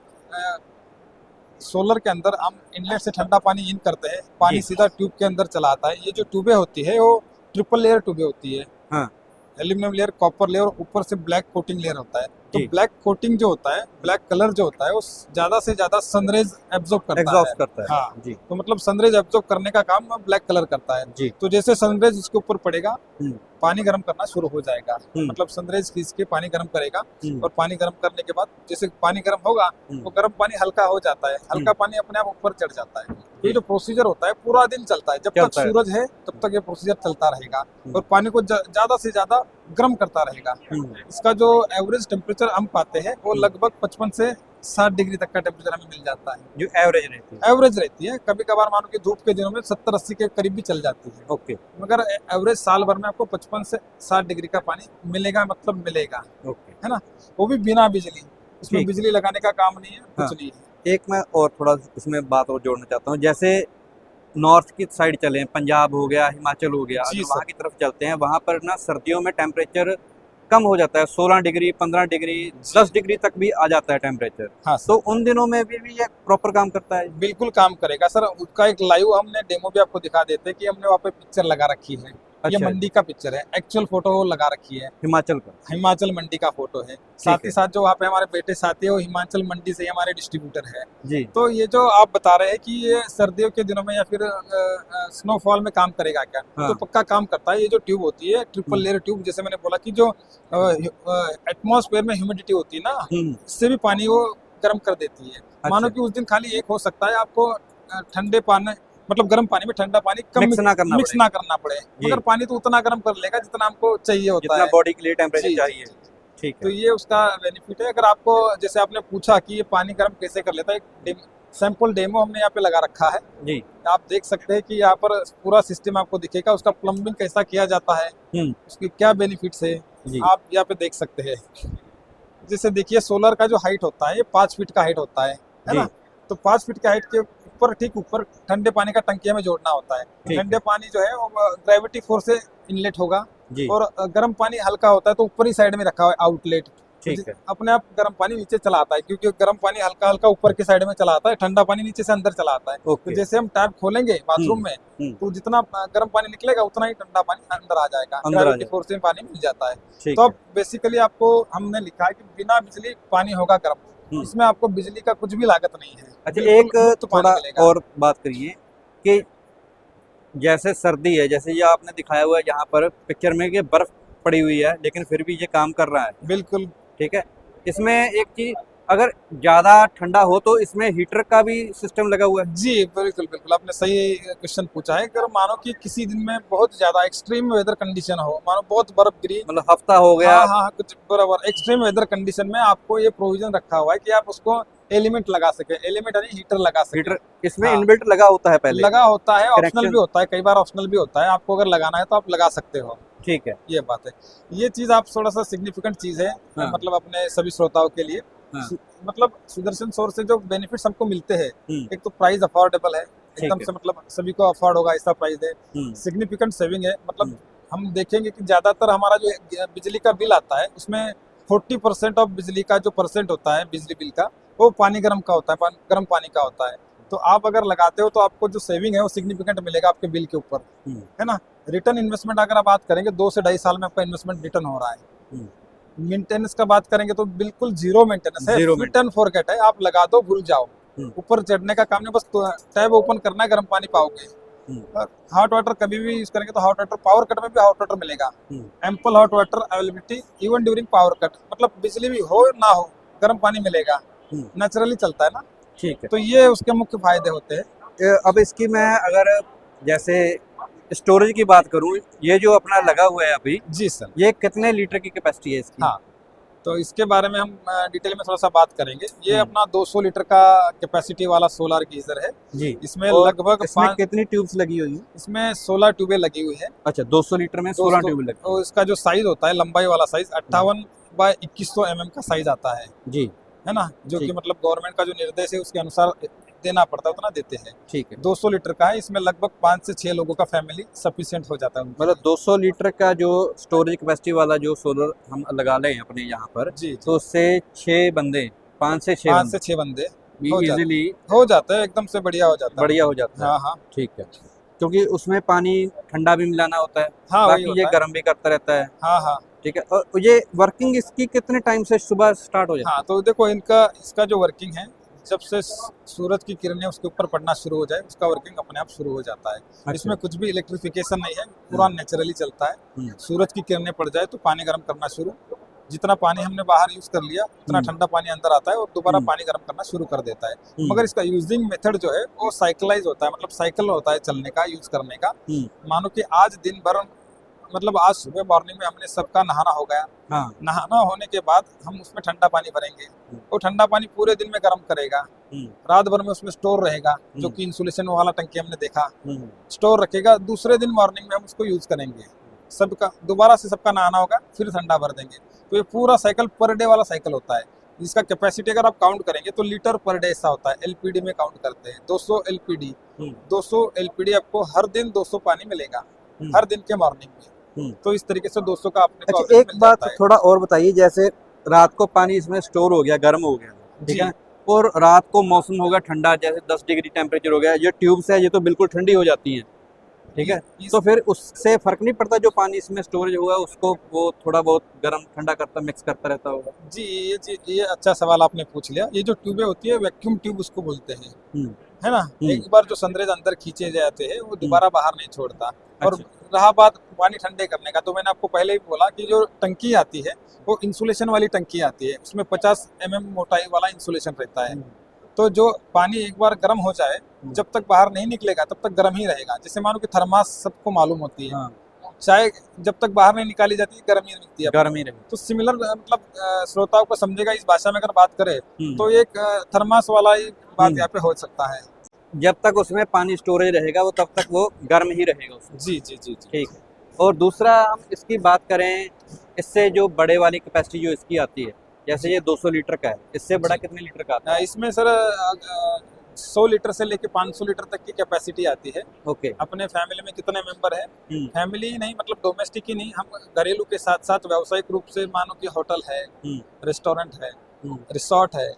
सोलर के अंदर हम इनलेट से ठंडा पानी इन करते हैं, पानी जी। सीधा ट्यूब के अंदर चला आता है। ये जो ट्यूबें होती है वो ट्रिपल लेयर ट्यूबें होती है, हाँ। एल्यूमिनियम लेयर, कॉपर लेयर, ऊपर से ब्लैक कोटिंग लेयर होता है। तो जी। ब्लैक कोटिंग जो होता है, ब्लैक कलर जो होता है, वो ज्यादा से ज्यादा सनरेज एब्जॉर्ब करता एग्जॉस्ट है। करता है। हाँ। जी तो मतलब सनरेज एब्जॉर्ब करने का काम ब्लैक कलर करता है। जी। तो जैसे सनरेज इसके ऊपर पड़ेगा, हम्म, पानी गर्म करना शुरू हो जाएगा। हम्म, मतलब सनरेज खींच के पानी गर्म करेगा, हम्म, और पानी गर्म करने के बाद जैसे पानी गर्म होगा तो गर्म पानी हल्का हो जाता है, हल्का पानी अपने आप ऊपर चढ़ जाता है। तो ये जो प्रोसीजर होता है पूरा दिन चलता है, जब तक चलता है। सूरज है तब तक ये प्रोसीजर चलता रहेगा, और पानी को ज्यादा से ज्यादा गर्म करता रहेगा। इसका जो एवरेज टेम्परेचर हम पाते हैं वो लगभग 55 से 60 डिग्री तक का टेम्परेचर हमें मिल जाता है। जो एवरेज रहती है। एवरेज रहती है, कभी कभार मानो कि धूप के दिनों में 70-80 के करीब भी चल जाती है, ओके, मगर एवरेज साल भर में आपको 55 से 60 डिग्री का पानी मिलेगा, मतलब मिलेगा, ओके। है ना। वो भी बिना बिजली, इसमें ठीक। बिजली लगाने का काम नहीं है, हाँ। कुछ नहीं है। एक मैं और थोड़ा इसमें बात और जोड़ना चाहता हूँ, जैसे नॉर्थ की साइड चले, पंजाब हो गया, हिमाचल हो गया, जी अगर सर। वहाँ की तरफ चलते हैं, वहाँ पर ना सर्दियों में टेम्परेचर कम हो जाता है, 16 डिग्री, 15 डिग्री, 10 डिग्री तक भी आ जाता है टेम्परेचर। हाँ सर, तो उन दिनों में भी ये प्रॉपर काम करता है। बिल्कुल काम करेगा सर। उसका एक लाइव हमने डेमो भी आपको दिखा देते हैं कि हमने वहाँ पे पिक्चर लगा रखी है। ये अच्छा, मंडी का पिक्चर है, एक्चुअल फोटो लगा रखी है, हिमाचल का। हिमाचल मंडी का फोटो है। साथ ही है। साथ जो वहाँ पे हमारे बेटे साथी है वो हिमाचल मंडी से ही हमारे डिस्ट्रीब्यूटर है। जी तो ये जो आप बता रहे हैं कि ये सर्दियों के दिनों में या फिर स्नोफॉल में काम करेगा क्या, हाँ। तो पक्का काम करता है। ये जो ट्यूब होती है ट्रिपल लेयर ट्यूब, जैसे मैंने बोला कि जो एटमॉस्फेयर में ह्यूमिडिटी होती है ना, इससे भी पानी वो गर्म कर देती है। मानो कि उस दिन खाली एक हो सकता है आपको ठंडे पानी मतलब गर्म पानी में ठंडा पानी कम मिक्स ना करना मिक्स पड़े, ना करना पड़े, जी। मगर पानी तो उतना गर्म कर लेगा जितना हमको चाहिए होता जितना है। बॉडी के लिए टेम्परेचर जी, चाहिए। जी, जी। ठीक तो है। ये उसका बेनिफिट है। अगर आपको जैसे आपने पूछा कि ये पानी गर्म कैसे कर लेता है, एक सैंपल डेमो हमने यहाँ पे लगा रखा है। जी आप देख सकते हैं कि यहाँ पर पूरा सिस्टम आपको दिखेगा, उसका प्लम्बिंग कैसा किया जाता है, उसकी क्या बेनिफिट्स है, जी आप यहाँ पे देख सकते हैं। जैसे देखिए सोलर का जो हाइट होता है ये 5 फीट का हाइट होता है जी। ना। तो 5 फीट के हाइट के ऊपर ठीक ऊपर ठंडे पानी का टंकी हमें जोड़ना होता है। ठीक ठंडे है। पानी जो है वो ग्रेविटी फोर्स से इनलेट होगा, जी और गर्म पानी हल्का होता है तो ऊपर ही साइड में रखा हुआ है आउटलेट। ठीक है। अपने आप गर्म पानी नीचे चला आता है, क्योंकि गर्म पानी हल्का हल्का ऊपर के साइड में चला आता है, ठंडा पानी नीचे से अंदर चला आता है। तो ओके। जैसे हम टैप खोलेंगे बाथरूम में तो जितना गर्म पानी निकलेगा उतना ही ठंडा पानी अंदर आ जाएगा, अंदर आ ग्रेविटी जाएगा। फोर्स से पानी मिल जाता है। ठीक तो है। अब बेसिकली आपको हमने लिखा है कि बिना बिजली पानी होगा गर्म, इसमें आपको बिजली का कुछ भी लागत नहीं है। अच्छा, बिल्कुल एक मुफ्त पानी थोड़ा मिलेगा। और बात करिए कि जैसे सर्दी है, जैसे ये आपने दिखाया हुआ है यहाँ पर पिक्चर में कि बर्फ पड़ी हुई है, लेकिन फिर भी ये काम कर रहा है। बिल्कुल ठीक है। इसमें एक चीज, अगर ज्यादा ठंडा हो तो इसमें हीटर का भी सिस्टम लगा हुआ है। जी, बिल्कुल बिल्कुल आपने सही क्वेश्चन पूछा है। अगर मानो कि किसी दिन में बहुत ज्यादा एक्सट्रीम वेदर कंडीशन हो, मानो बहुत बर्फ गिरी, मतलब हफ्ता हो गया। हाँ हाँ कुछ बराबर एक्सट्रीम वेदर कंडीशन में आपको ये प्रोविजन रखा हुआ है कि आप उसको एलिमेंट लगा सके, एलिमेंट यानी हीटर लगा सके। हीटर इसमें हाँ। इनबिल्ट लगा होता है पहले। लगा होता है, ऑप्शनल Connection। भी होता है, कई बार ऑप्शनल भी होता है। आपको अगर लगाना है तो आप लगा सकते हो। ठीक है। ये बात है। ये चीज आप थोड़ा सा सिग्निफिकेंट चीज है, हाँ। मतलब अपने सभी श्रोताओं के लिए। हाँ। मतलब सुदर्शन सौर से जो बेनिफिट्स हमको मिलते हैं, एक तो प्राइस अफोर्डेबल है एकदम है। से, मतलब सभी को अफोर्ड होगा ऐसा प्राइस है। सिग्निफिकेंट सेविंग है, मतलब हम देखेंगे कि ज्यादातर हमारा जो बिजली का बिल आता है उसमें 40% ऑफ बिजली का जो परसेंट होता है बिजली बिल का, वो पानी गर्म का होता है, गर्म पानी का होता है। तो आप अगर लगाते हो तो आपको जो सेविंग है वो सिग्निफिकेंट मिलेगा आपके बिल के ऊपर, है ना। रिटर्न इन्वेस्टमेंट अगर आप बात करेंगे 2 से 2.5 साल में आपका इन्वेस्टमेंट रिटर्न हो रहा है। मेंटेनेंस का बात करेंगे तो बिल्कुल जीरो मेंटेनेंस है, Zero फिट एंड फॉरगेट है। आप लगा दो भूल जाओ, ऊपर चढ़ने का काम नहीं, बस टैब ओपन करना है, गर्म पानी पाओगे। हॉट वाटर कभी भी यूज करेंगे तो हॉट वाटर, पावर कट में भी हॉट वाटर मिलेगा, ample hot water availability even during power cut, मतलब बिजली भी हो ना हो गर्म पानी मिलेगा, नेचुरली चलता है ना। ठीक है। तो ये उसके मुख्य फायदे होते हैं। अब इसकी मैं अगर जैसे स्टोरेज की बात करूं, ये जो अपना लगा हुआ है अभी, जी सर। ये कितने लीटर की कैपेसिटी है इसकी? हाँ, तो इसके बारे में हम डिटेल में थोड़ा सा बात करेंगे। ये अपना 200 लीटर का कैपेसिटी वाला सोलर गीजर है जी। इसमें और लगभग इसमें कितनी ट्यूब्स लगी हुई है? इसमें 16 ट्यूबें लगी हुई है। अच्छा, 200 लीटर में 16 ट्यूब लगी। तो इसका जो साइज होता है, लंबाई वाला साइज 58 बाय 2100 mm का साइज आता है जी। है ना, जो कि ठीक। मतलब गवर्नमेंट का जो निर्देश है उसके अनुसार देना पड़ता है, उतना देते हैं। ठीक है। 200 लीटर का है, इसमें लगभग 5 से 6 लोगों का फैमिली सफिशिएंट हो जाता है उनके मतलब 200 लीटर का जो स्टोरेज कैपेसिटी वाला जो सोलर हम लगा लें अपने यहाँ पर, लिए। जी, तो उससे 6 बंदे, 5 से 6 5 से बंदे 6 बंदे भी हो जाते इजीली हो जाते हैं, एकदम से बढ़िया हो जाता है। बढ़िया हो जाता है। हाँ हाँ ठीक है। क्योंकि उसमें पानी ठंडा भी मिलाना होता है, हाँ, वही बाकी ये होता है। गर्म भी करता रहता है। हाँ हाँ ठीक है। और ये वर्किंग इसकी कितने टाइम से सुबह स्टार्ट हो जाती हाँ। तो देखो इसका जो वर्किंग है, जब से सूरज की किरणें उसके ऊपर पड़ना शुरू हो जाए उसका वर्किंग अपने आप शुरू हो जाता है। अच्छा। इसमें कुछ भी इलेक्ट्रिफिकेशन नहीं है, पूरा नेचुरली चलता है। सूरज की किरणें पड़ जाए तो पानी गर्म करना शुरू, जितना पानी हमने बाहर यूज कर लिया उतना ठंडा पानी अंदर आता है और दोबारा पानी गर्म करना शुरू कर देता है। मगर इसका यूजिंग मेथड जो है वो साइकिलाइज होता है, मतलब साइकिल होता है चलने का, यूज करने का। मानो कि आज दिन भर, मतलब आज सुबह मॉर्निंग में हमने सबका नहाना हो गया, हाँ। नहाना होने के बाद हम उसमें ठंडा पानी भरेंगे, वो ठंडा पानी पूरे दिन में गर्म करेगा, रात भर में उसमें स्टोर रहेगा, जो कि इंसुलेशन वाला टंकी हमने देखा, स्टोर रखेगा। दूसरे दिन मॉर्निंग में हम उसको यूज करेंगे, सबका दोबारा से सबका नहाना होगा, फिर ठंडा भर देंगे। तो ये पूरा साइकिल पर डे वाला साइकिल होता है। इसका कैपेसिटी अगर आप काउंट करेंगे तो लीटर पर डे ऐसा होता है, एलपीडी में काउंट करते हैं 200 एलपीडी। 200 एलपीडी आपको हर दिन 200 पानी मिलेगा, हर दिन के मॉर्निंग में। तो इस तरीके से 200 का अपने को अच्छा, average एक मिल बात जाता है। थोड़ा और बताइए, जैसे रात को पानी इसमें स्टोर हो गया, गर्म हो गया, ठीक जी। है, और रात को मौसम होगा ठंडा, जैसे 10 डिग्री टेम्परेचर हो गया, ये ट्यूब्स है ये तो बिल्कुल ठंडी हो जाती हैं, ठीक है, इस- तो फिर उससे फर्क नहीं पड़ता, जो पानी इसमें स्टोरेज हुआ उसको वो थोड़ा बहुत गर्म ठंडा करता मिक्स करता रहता होगा? जी, ये अच्छा सवाल आपने पूछ लिया। ये जो ट्यूबें होती है वैक्यूम ट्यूब उसको बोलते हैं, है ना। एक बार जो संदरेज अंदर खींचे जाते हैं वो दोबारा बाहर नहीं छोड़ता। और अच्छा। रहा बात पानी ठंडे करने का, तो मैंने आपको पहले ही बोला कि जो टंकी आती है वो इंसुलेशन वाली टंकी आती है, उसमें 50 mm मोटाई वाला इंसुलेशन रहता है। तो जो पानी एक बार गर्म हो जाए, जब तक बाहर नहीं निकलेगा तब तक गर्म ही रहेगा। जैसे मानो कि थर्मास सबको मालूम होती है, हाँ, चाय जब तक बाहर नहीं निकाली जाती गर्म ही मिलती है। गर्म ही रहे। तो सिमिलर मतलब श्रोताओं को समझेगा इस भाषा में अगर बात करें हम्म। तो एक थर्मास वाला ही बात यहाँ पे हो सकता है। जब तक उसमें पानी स्टोरेज रहेगा वो तब तक वो गर्म ही रहेगा उसमें। जी जी जी जी। ठीक है। और दूसरा हम इसकी बात करें, इससे जो बड़े वाली कैपेसिटी जो इसकी आती है, जैसे ये 200 लीटर का है, इससे बड़ा कितने लीटर का आता है? इसमें सर 100 लीटर से लेके 500 लीटर तक की कैपेसिटी आती है। ओके। अपने फैमिली में कितने मेंबर है, फैमिली ही नहीं मतलब डोमेस्टिक ही नहीं, हम घरेलू के साथ साथ व्यावसायिक रूप से मानो कि होटल है, रेस्टोरेंट है, रिसोर्ट है,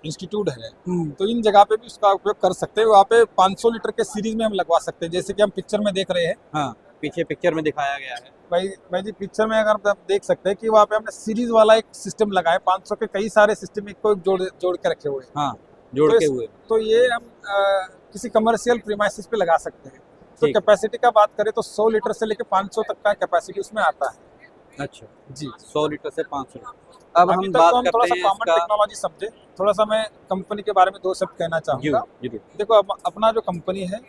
इंस्टीट्यूट है, तो इन जगह पे भी उसका उपयोग कर सकते हैं। वहाँ पे 500 लीटर के सीरीज में हम लगवा सकते हैं, जैसे कि हम पिक्चर में देख रहे हैं। हाँ, पीछे पिक्चर में दिखाया गया है। भाई जी पिक्चर में अगर आप देख सकते हैं कि वहाँ पे हमने सीरीज वाला एक सिस्टम लगाया, 500 के कई सारे सिस्टम एक को एक जोड़ के रखे हुए हैं। हाँ, जोड़ तो के इस- हुए। तो ये हम किसी कमर्शियल प्रीमाइसिस पे लगा सकते हैं। तो ठीक। कैपेसिटी का बात करें तो 100 लीटर से लेके 500 तक का कैपेसिटी उसमें आता है। अच्छा, जी। 100 लीटर से 500 लीटर। अब अभी हम तक बात तो हम थोड़ा करते सा हैं कॉमन इसका। टेक्नोलॉजी समझे, थोड़ा सा मैं कंपनी के बारे में 2 शब्द कहना चाहूँगा। जरूर। देखो अपना जो कंपनी है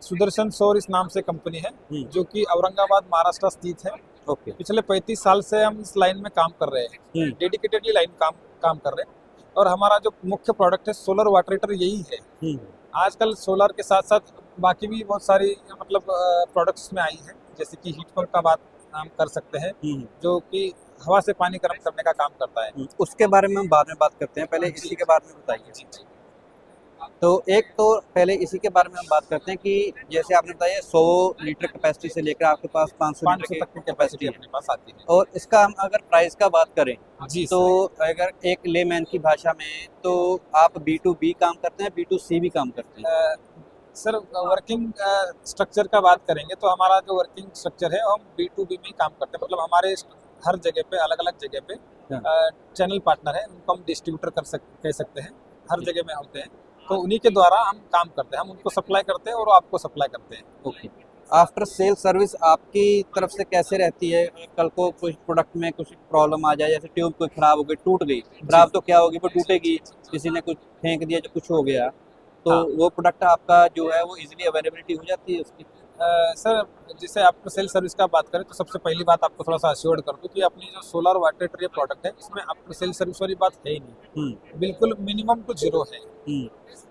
सुदर्शन सौर इस नाम से कंपनी है, जो कि औरंगाबाद महाराष्ट्र स्थित है। ओके। पिछले 35 साल से हम इस लाइन में काम कर रहे हैं, डेडिकेटेडली लाइन काम कर रहे हैं। और हमारा जो मुख्य प्रोडक्ट है सोलर वाटर हीटर यही है। आजकल सोलर के साथ साथ बाकी भी बहुत सारी मतलब प्रोडक्ट्स में आई है, जैसे कि हीट पंप का बात हम कर सकते हैं, जो कि हवा से पानी गर्म करने का काम करता है। उसके बारे में हम बाद में बात करते हैं, पहले जी। इसी के बारे में बताइए। जी जी। तो एक तो पहले इसी के बारे में हम बात करते हैं कि जैसे आपने बताया 100 लीटर कैपेसिटी से लेकर आपके पास 500 लीटर 500 तक की कैपेसिटी कैपेसिटी है। अपने पास आती है। और इसका हम अगर प्राइस का बात करें जी तो अगर एक लेमैन की भाषा में, तो आप B2B काम करते हैं, B2C भी काम करते हैं? सर वर्किंग स्ट्रक्चर का बात करेंगे तो हमारा जो वर्किंग स्ट्रक्चर है हम B2B में ही काम करते हैं। मतलब हमारे हर जगह पे अलग अलग जगह पे चैनल पार्टनर है, उनको हम डिस्ट्रीब्यूटर कह सकते हैं, हर जगह में होते हैं। तो उन्हीं के द्वारा हम काम करते हैं, हम उनको सप्लाई करते हैं और आपको सप्लाई करते हैं। ओके। आफ्टर सेल सर्विस आपकी तरफ से कैसे रहती है? कल को कुछ प्रोडक्ट में कुछ प्रॉब्लम आ जाए, जैसे ट्यूब कोई खराब हो गई, टूट गई, खराब तो क्या होगी, वो टूटेगी, किसी ने कुछ फेंक दिया, जो कुछ हो गया, तो हाँ। वो प्रोडक्ट आपका जो है वो इजीली अवेलेबिलिटी हो जाती है उसकी? सर जैसे आपको सेल सर्विस का बात करें तो सबसे पहली बात आपको थोड़ा सा अश्योर्ड कर दूं कि अपनी जो सोलर वाटर हीटर प्रोडक्ट है इसमें आपको सेल सर्विस वाली बात है ही नहीं, बिल्कुल मिनिमम टू जीरो है।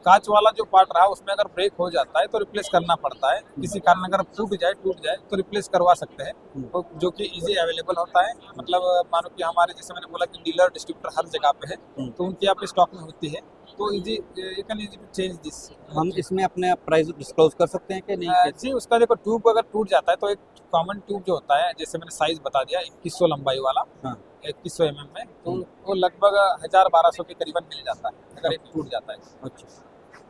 कांच वाला जो पार्ट रहा उसमें अगर ब्रेक हो जाता है तो रिप्लेस करना पड़ता है, किसी कारण अगर टूट जाए तो रिप्लेस करवा सकते हैं, तो जो कि इजी अवेलेबल होता है। मतलब मानो कि हमारे जैसे मैंने बोला कि डीलर डिस्ट्रीब्यूटर हर जगह पे है, तो उनकी आप स्टॉक में होती है, तो easy you can easy change this. हम इसमें अपने प्राइस डिस्क्लोज कर सकते हैं कि नहीं? जी उसका देखो ट्यूब अगर टूट जाता है तो एक कॉमन ट्यूब जो होता है, जैसे मैंने साइज बता दिया 2100 लंबाई वाला, हाँ। 2100 mm में, तो वो लगभग 1000-1200 के करीबन मिल जाता है अगर एक टूट जाता है। अच्छा।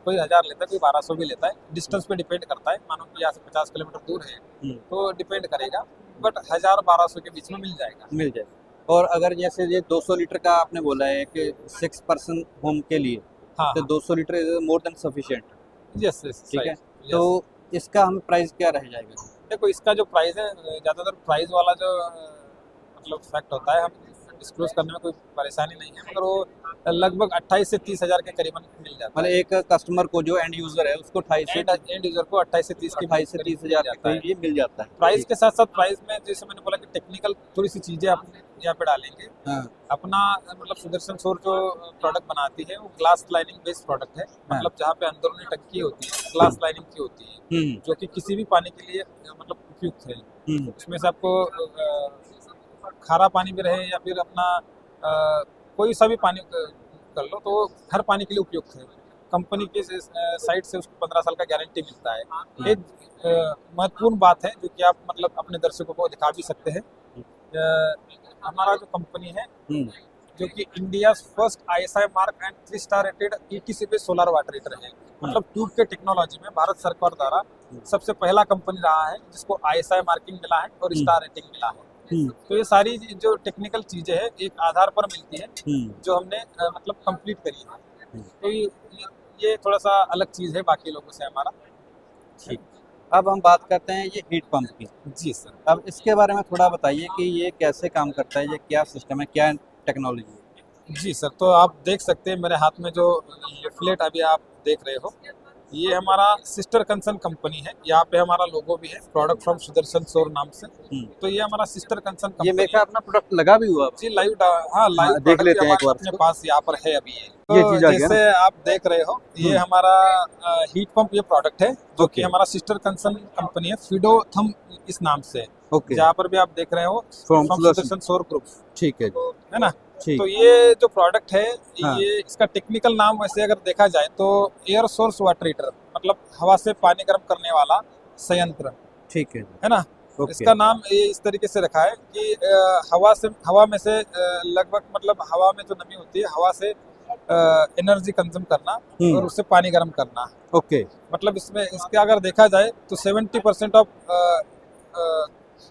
कोई 1000 लेता है, कोई 1200 भी लेता है, डिस्टेंस पे डिपेंड करता है। मानो कि यहाँ से 50 किलोमीटर दूर है तो डिपेंड करेगा, बट 1000-1200 के बीच में मिल जाएगा। मिल जाए। और अगर जैसे ये 200 लीटर का आपने बोला है कि 6 पर्सन होम के लिए, हाँ तो 200 litre is more than sufficient, yes ठीक है। तो इसका हम प्राइस क्या रह जाएगा? देखो इसका जो प्राइस है, ज़्यादातर प्राइस वाला जो मतलब फैक्ट होता है, हम डिस्क्लोज करने में कोई परेशानी नहीं है, मगर वो लगभग 28 से 30 हज़ार के करीबन मिल जाता मतलब है। एक कस्टमर को जो एंड यूजर है उसको 28 एंड यूजर को 28 से 30 के 28 से 30 हज़ार जाता है। ये मिल जाता है। प्राइस के साथ साथ प्राइस में जैसे मैंने बोला कि टेक्निकल थोड़ी सी चीज़ें आप यहाँ पे डालेंगे। हाँ। अपना मतलब सुदर्शन सौर जो प्रोडक्ट बनाती है वो ग्लास लाइनिंग बेस्ड प्रोडक्ट है, मतलब जहाँ पे अंदरूनी टंकी होती है ग्लास लाइनिंग की होती है, जो कि किसी भी पानी के लिए मतलब उपयुक्त है। उसमें से आपको खारा पानी भी रहे या फिर अपना कोई सा भी पानी कर लो तो हर पानी के लिए उपयुक्त है। कंपनी के साइड से उसको 15 साल का गारंटी मिलता है। एक महत्वपूर्ण बात है जो कि आप मतलब अपने दर्शकों को दिखा भी सकते हैं। हमारा जो कंपनी है जो कि India first ISI mark and 3 star rated ETC पे सोलर वाटर हीटर है। मतलब ट्यूब के टेक्नोलॉजी में भारत सरकार द्वारा सबसे पहला कंपनी रहा है जिसको ISI मार्किंग मिला है और स्टार रेटिंग मिला है। तो ये सारी जो टेक्निकल चीजें हैं एक आधार पर मिलती है जो हमने मतलब कंप्लीट करी है। तो ये थोड़ा सा अलग चीज है बाकी लोगों से हमारा। ठीक। अब हम बात करते हैं ये हीट पंप की। जी सर। अब इसके बारे में थोड़ा बताइए कि ये कैसे काम करता है, ये क्या सिस्टम है, क्या टेक्नोलॉजी है? जी सर, तो आप देख सकते हैं मेरे हाथ में जो लिफलेट अभी आप देख रहे हो, ये हमारा सिस्टर कंसर्न कंपनी है। यहाँ पे हमारा लोगो भी है, प्रोडक्ट फ्रॉम सुदर्शन सौर नाम से। तो ये हमारा सिस्टर कंसर्न कंपनी। ये मेरे अपना प्रोडक्ट लगा भी हुआ जी लाइव, हाँ लाइव देख लेते हैं एक बार अपने पास यहाँ पर है अभी। ये तो चीज आ गया जैसे आप देख रहे हो ये हमारा हीट पंप ये प्रोडक्ट है जो कि हमारा सिस्टर कंसर्न कंपनी है फिडोथम इस नाम से। ओके। जहाँ पर भी आप देख रहे हो फ्रॉम सुदर्शन सौर ग्रुप। ठीक है है ना। ठीक। तो ये जो प्रोडक्ट है हाँ। ये इसका टेक्निकल नाम वैसे अगर देखा जाए तो एयर सोर्स वाटर हीटर, मतलब हवा से पानी गर्म करने वाला संयंत्र। ठीक है ना। ओके। इसका नाम ये इस तरीके से रखा है कि हवा में से लगभग मतलब हवा में जो नमी होती है हवा से एनर्जी कंज्यूम करना और उससे पानी गर्म करना। ओके। मतलब इसमें इसके अगर देखा जाए तो 70% ऑफ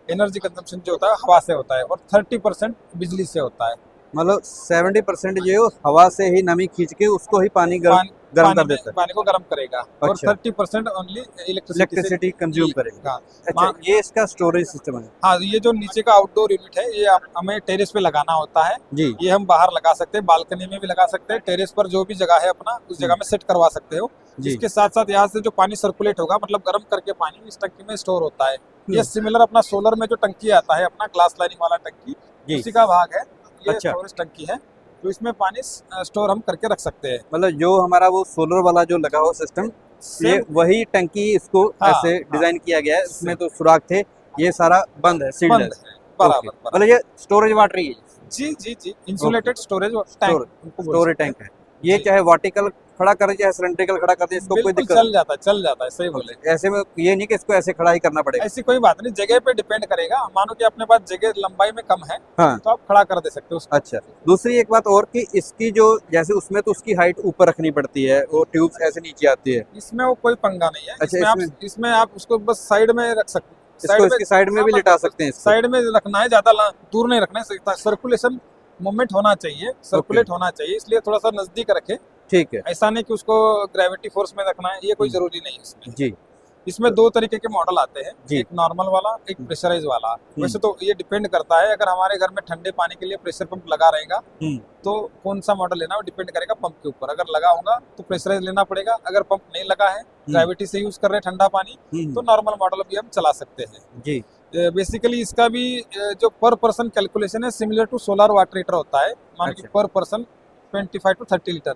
एनर्जी कंजम्पशन जो होता है हवा से होता है और 30% बिजली से होता है। मतलब 70% जो है वो हवा से ही नमी खींच के उसको ही पानी गर्म कर देता है, पानी को गर्म करेगा। और अच्छा। 30% ओनली इलेक्ट्रिसिटी कंज्यूम करेगा। अच्छा, ये इसका स्टोरेज सिस्टम है। हाँ, ये जो नीचे का आउटडोर यूनिट है ये हमें टेरेस पे लगाना होता है जी। ये हम बाहर लगा सकते हैं, बालकनी में भी लगा सकते हैं, टेरेस पर जो भी जगह है अपना उस जगह में सेट करवा सकते हो। इसके साथ साथ यहाँ से जो पानी सर्कुलेट होगा मतलब गर्म करके पानी इस टंकी में स्टोर होता है। ये सिमिलर अपना सोलर में जो टंकी आता है अपना ग्लास लाइनिंग वाला टंकी उसी का भाग है ये। अच्छा। स्टोरेज टंकी है तो इसमें पानी स्टोर हम करके रख सकते हैं। मतलब जो हमारा वो सोलर वाला जो लगा हो सिस्टम, ये वही टंकी इसको ऐसे डिजाइन किया गया है। इसमें तो सुराख थे, ये सारा बंद है, सील्ड है। बराबर। मतलब ये स्टोरेज वाटर ही है। जी जी जी, इंसुलेटेड स्टोरेज टैंक है। ये चाहे वर्टिकल खड़ा कर चाहे सिलेंड्रिकल खड़ा कर दे, इसको कोई दिक्कत चल जाता है। सही बोले। ऐसे में ये नहीं कि इसको ऐसे खड़ा ही करना पड़ेगा। ऐसी कोई बात नहीं, जगह पे डिपेंड करेगा। मानो कि अपने पास जगह लंबाई में कम है हाँ। तो आप खड़ा कर दे सकते हो उसको। अच्छा, दूसरी एक बात और कि इसकी जो जैसे उसमें तो उसकी हाइट ऊपर रखनी पड़ती है, वो ट्यूब्स ऐसे नीचे आती है। इसमें वो कोई पंगा नहीं है। अच्छा, इसमें आप उसको बस साइड में रख सकते हैं, इसको इसकी साइड में भी लिटा सकते हैं। साइड में रखना है, ज्यादा दूर नहीं रखना है। सर्कुलेशन मूवमेंट होना चाहिए, सर्कुलेट होना चाहिए, इसलिए थोड़ा सा नजदीक रखे। ठीक है। ऐसा नहीं कि उसको ग्रेविटी फोर्स में रखना है, ये कोई जरूरी नहीं है इसमें। जी। इसमें दो तरीके के मॉडल आते हैं, जी। एक नॉर्मल वाला, एक प्रेशराइज वाला। वैसे तो ये डिपेंड करता है, अगर हमारे घर में ठंडे पानी के लिए प्रेशर पंप लगा रहेगा तो कौन सा मॉडल लेना वो डिपेंड करेगा पंप के ऊपर। अगर लगा होगा तो प्रेशराइज लेना पड़ेगा, अगर पंप नहीं लगा है ग्रेविटी से यूज कर रहे हैं ठंडा पानी तो नॉर्मल मॉडल भी हम चला सकते हैं। जी। बेसिकली इसका भी जो पर पर्सन कैलकुलेशन है similar to solar water heater होता है। मान कि पर पर्सन 25 to 30 लीटर।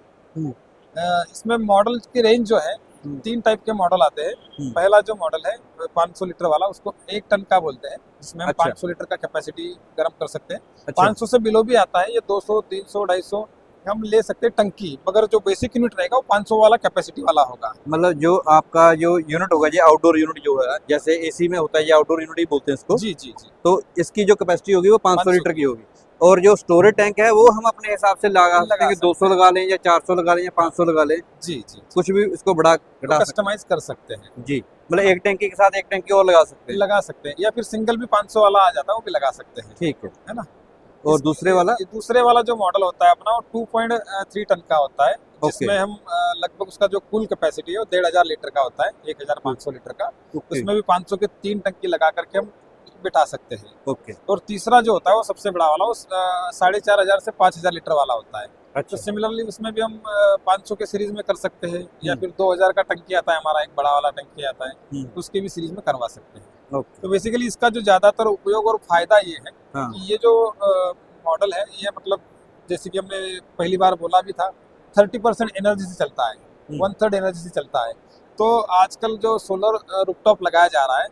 इसमें मॉडल की रेंज जो है 3 टाइप के मॉडल आते हैं। पहला जो मॉडल है 500 लीटर वाला, उसको 1 टन का बोलते हैं, जिसमें हम 500 लीटर का कैपेसिटी गर्म कर सकते हैं। 500 से बिलो भी आता है, ये 200, 300, 250 हम ले सकते हैं टंकी, मगर जो बेसिक यूनिट रहेगा वो 500 वाला कैपेसिटी वाला होगा। मतलब जो आपका जो यूनिट होगा, ये आउटडोर यूनिट जो है, जैसे एसी में होता है, ये आउटडोर यूनिट ही बोलते हैं इसको। जी जी जी। तो इसकी जो कैपेसिटी होगी वो 500 लीटर की होगी। और जो स्टोरेज टैंक है वो हम अपने हिसाब से लगा सकते हैं, 200 लगा लें या 400 लगा लें या 500 लगा लें। जी जी, कुछ भी इसको बढ़ा घटा कस्टमाइज कर सकते हैं। जी, मतलब एक टैंकी के साथ एक टैंकी और लगा सकते हैं, या फिर सिंगल भी 500 वाला आ जाता है वो भी लगा सकते हैं। ठीक है ना। और दूसरे वाला जो मॉडल होता है अपना वो 2.3 टन का होता है, जिसमें हम लगभग उसका जो कुल कैपेसिटी है वो 1500 लीटर का होता है, 1500 लीटर का। उसमें भी 500 के 3 टंकी लगा करके हम बिठा सकते हैं। ओके। और तीसरा जो होता है वो सबसे बड़ा वाला, वो 4500 से 5000 लीटर वाला होता है। अच्छा। तो सिमिलरली उसमें भी हम 500 के सीरीज में कर सकते हैं, या फिर 2000 का टंकी आता है हमारा, एक बड़ा वाला टंकी आता है, उसके भी सीरीज में करवा सकते हैं। तो बेसिकली इसका जो ज्यादातर उपयोग और फायदा ये है कि ये जो मॉडल है ये मतलब जैसे कि हमने पहली बार बोला भी था 30% एनर्जी से चलता है, 1/3 एनर्जी से चलता है। तो आजकल जो सोलर रूफटॉप लगाया जा रहा है,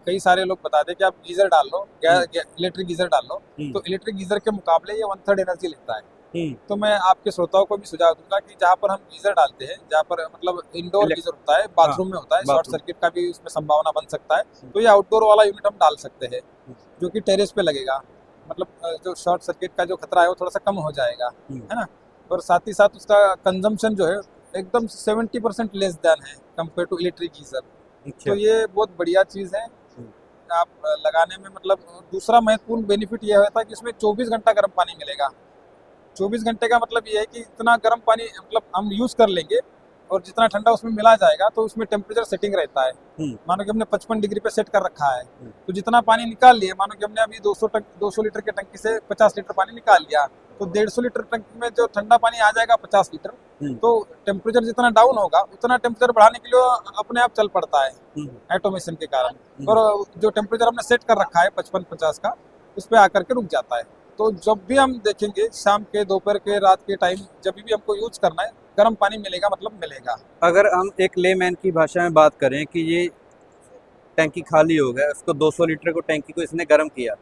कई सारे लोग बताते हैं कि आप गीजर डाल लो, इलेक्ट्रिक गीजर डाल लो, तो इलेक्ट्रिक गीजर के मुकाबले ये 1/3 एनर्जी लेता है। तो मैं आपके श्रोताओं को भी सुझाव दूंगा कि जहाँ पर हम गीजर डालते हैं, जहाँ पर मतलब इंडोर गीजर होता है, बाथरूम में होता है, शॉर्ट बाथरूम। सर्किट का भी उसमें संभावना बन सकता है, तो ये आउटडोर वाला यूनिट हम डाल सकते हैं, जो कि टेरेस पे लगेगा। मतलब जो शॉर्ट सर्किट का जो खतरा है वो थोड़ा सा कम हो जाएगा, है ना। और साथ ही साथ उसका कंजम्पशन जो है एकदम 70% लेस देन है कंपेयर टू इलेक्ट्रिक गीजर। तो ये बहुत बढ़िया चीज़ है आप लगाने में। मतलब दूसरा महत्वपूर्ण बेनिफिट यह होता है कि इसमें 24 घंटा गर्म पानी मिलेगा। 24 घंटे का मतलब ये है कि इतना गर्म पानी मतलब हम यूज़ कर लेंगे और जितना ठंडा उसमें मिला जाएगा तो उसमें टेम्परेचर सेटिंग रहता है। मानो कि हमने 55 डिग्री पे सेट कर रखा है, तो जितना पानी निकाल लिए, मानो कि हमने अभी 200 लीटर के टंकी से 50 लीटर पानी निकाल लिया, तो 150 लीटर टंकी में जो ठंडा पानी आ जाएगा 50 लीटर, तो टेम्परेचर जितना डाउन होगा उतना टेम्परेचर बढ़ाने के लिए अपने आप चल पड़ता है ऑटोमेशन के कारण। और जो टेम्परेचर हमने सेट कर रखा है 55-50 का, उस पर आकर के रुक जाता है। तो जब भी हम देखेंगे शाम के, दोपहर के, रात के टाइम, जब भी हमको यूज करना है, गर्म पानी मिलेगा मतलब मिलेगा। अगर हम एक लेमैन की भाषा में बात करें कि ये टैंकी खाली हो गया, उसको 200 लीटर को टैंकी को इसने गर्म किया,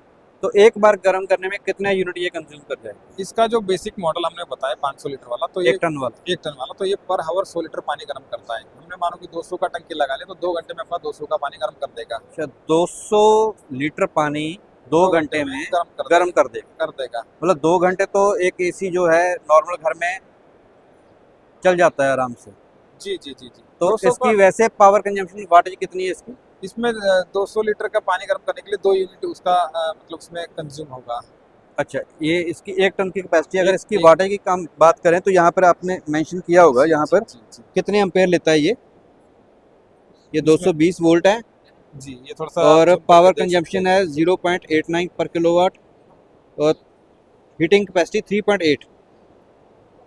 तो एक बार गर्म करने में कितना यूनिट ये कंज्यूम कर जाएगा? इसका जो बेसिक मॉडल हमने बताया 500 लीटर वाला, तो ये 1 टन वाला। 1 टन वाला, तो ये पर हावर 100 लीटर पानी गर्म करता है। हमने मानो कि 200 का टंकी लगा ले तो 2 घंटे में अपना 200 का पानी गर्म कर देगा। अच्छा, 200 लीटर पानी 2 घंटे में गर्म कर देगा। मतलब 2 घंटे तो एक एसी जो है नॉर्मल घर में चल जाता है आराम से। जी जी जी जी। तो 200 इसकी वैसे पावर कंजम्पशन वाटेज कितनी है इसकी? इसमें 200 लीटर का पानी गर्म करने के लिए 2 यूनिट उसका मतलब उसमें कंज्यूम होगा। अच्छा, ये इसकी 1 टन की कैपेसिटी। अगर इसकी एक- वाटेज की काम बात करें तो यहाँ पर आपने मेंशन किया होगा, यहाँ पर जी, जी, कितने एम्पेयर लेता है ये? ये 220 वोल्ट है जी, ये थोड़ा सा और zoom करके पावर देख कंजम्पशन सकते हैं। है 0.89 पर किलोवाट और हीटिंग कैपेसिटी 3.8,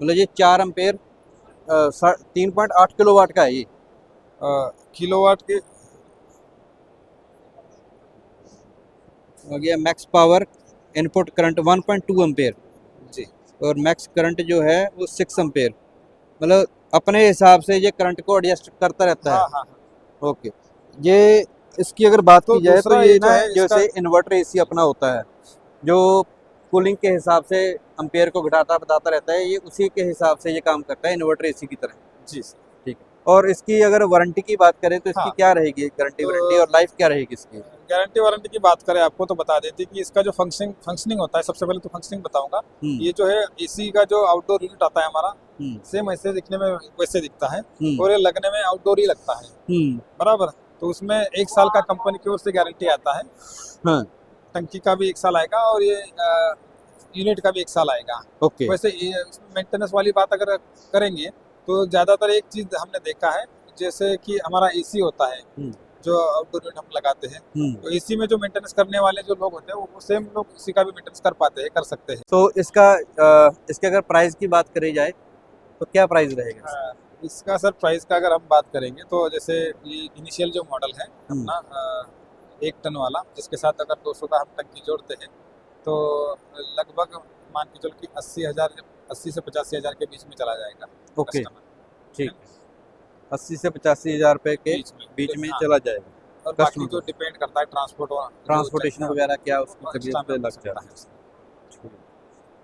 मतलब ये 4 एम्पेयर 3.8 किलोवाट का है ये। किलोवाट के हो गया max power input current 1.2 ampere जी। और मैक्स करंट जो है वो 6 एम्पेयर। मतलब अपने हिसाब से ये करंट को एडजस्ट करता रहता है। हाँ हाँ हाँ। ओके, ये इसकी अगर बात तो की जाए तो दूसरा ये ये जो ना है जैसे इसका- इन्वर्टर एसी अपना होता है जो कूलिंग के हिसाब से एम्पेयर को घटाता बताता रहता है, ये उसी के हिसाब से ये काम करता है इन्वर्टर एसी की तरह। जी। ठीक है। और इसकी अगर वारंटी की बात करें तो इसकी हाँ। क्या रहेगी गारंटी तो- वारंटी और लाइफ क्या रहेगी इसकी? गारंटी वारंटी की बात करें आपको तो बता देती कि इसका जो फंक्शनिंग होता है, सबसे पहले तो फंक्शनिंग बताऊंगा। ये जो है एसी का जो आउटडोर यूनिट आता है हमारा, सेम ऐसे दिखने में वैसे दिखता है और ये लगने में आउटडोर ही लगता है, बराबर। तो उसमें 1 साल का कंपनी की ओर से गारंटी आता है। हाँ। टंकी का भी 1 साल आएगा और ये यूनिट का भी 1 साल आएगा। ओके। वैसे मेंटेनेंस वाली बात अगर करेंगे तो ज़्यादातर एक चीज़ हमने देखा है, जैसे कि हमारा एसी होता है जो आउटडोर यूनिट हम लगाते हैं, तो एसी में जो मेंटेनेंस करने वाले जो लोग होते हैं वो सेम लोग इसी का भी मेंटेनेंस कर पाते हैं, कर सकते हैं। तो इसके अगर प्राइस की बात करी जाए तो क्या प्राइस रहेगा? इसका सर प्राइस का अगर हम बात करेंगे तो जैसे ये इनिशियल जो मॉडल है अपना 1 टन वाला, जिसके साथ अगर 200 का हम टंकी जोड़ते हैं तो लगभग मान के चलो कि 80 से 85 हज़ार के बीच में चला जाएगा। ओके, customer, ठीक है। 80 से 85 हज़ार रुपए के बीच में हाँ। चला जाएगा। और बाकी customer जो डिपेंड करता है ट्रांसपोर्टेशन वगैरह क्या उसकी तबीयत एक्स्ट्रा पे में लग सकता जाता है। है।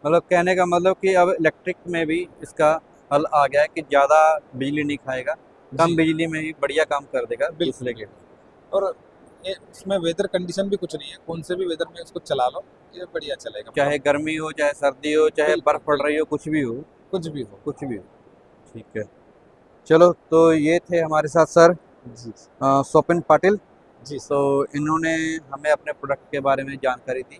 मतलब कहने का मतलब कि अब इलेक्ट्रिक में भी इसका हल आ गया है कि ज़्यादा बिजली नहीं खाएगा, कम जी। बिजली में ही बढ़िया काम कर देगा दूसरे के। और इसमें वेदर कंडीशन भी कुछ नहीं है, कौन से भी वेदर में उसको चला लो ये बढ़िया चलेगा। चाहे गर्मी हो, चाहे सर्दी हो, चाहे बिल्कुल, बर्फ पड़ रही हो, कुछ भी हो। कुछ भी हो। कुछ भी हो, ठीक है। चलो, तो ये थे हमारे साथ सर जी स्वपिन पाटिल। जी। तो इन्होंने हमें अपने प्रोडक्ट के बारे में जानकारी दी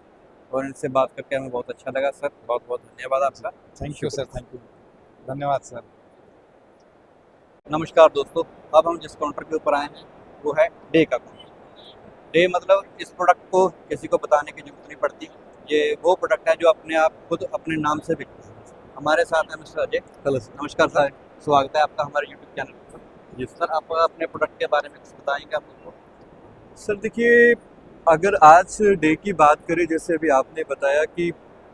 और इनसे बात करके हमें बहुत अच्छा लगा सर। बहुत बहुत धन्यवाद आपका। Thank you sir, thank you, धन्यवाद सर। नमस्कार दोस्तों, अब हम जिस काउंटर के ऊपर आए हैं वो है डे का काउंटर। डे मतलब इस प्रोडक्ट को किसी को बताने की जरूरत नहीं पड़ती, ये वो प्रोडक्ट है जो अपने आप खुद अपने नाम से बिकता है। हमारे साथ है मिस्टर अजय। Hello sir. नमस्कार सर, स्वागत है आपका हमारे यूट्यूब चैनल पर। जी सर, आप अपने प्रोडक्ट के बारे में कुछ बताएंगे आप लोगों को? सर देखिए, अगर आज डे की बात करें, जैसे अभी आपने बताया कि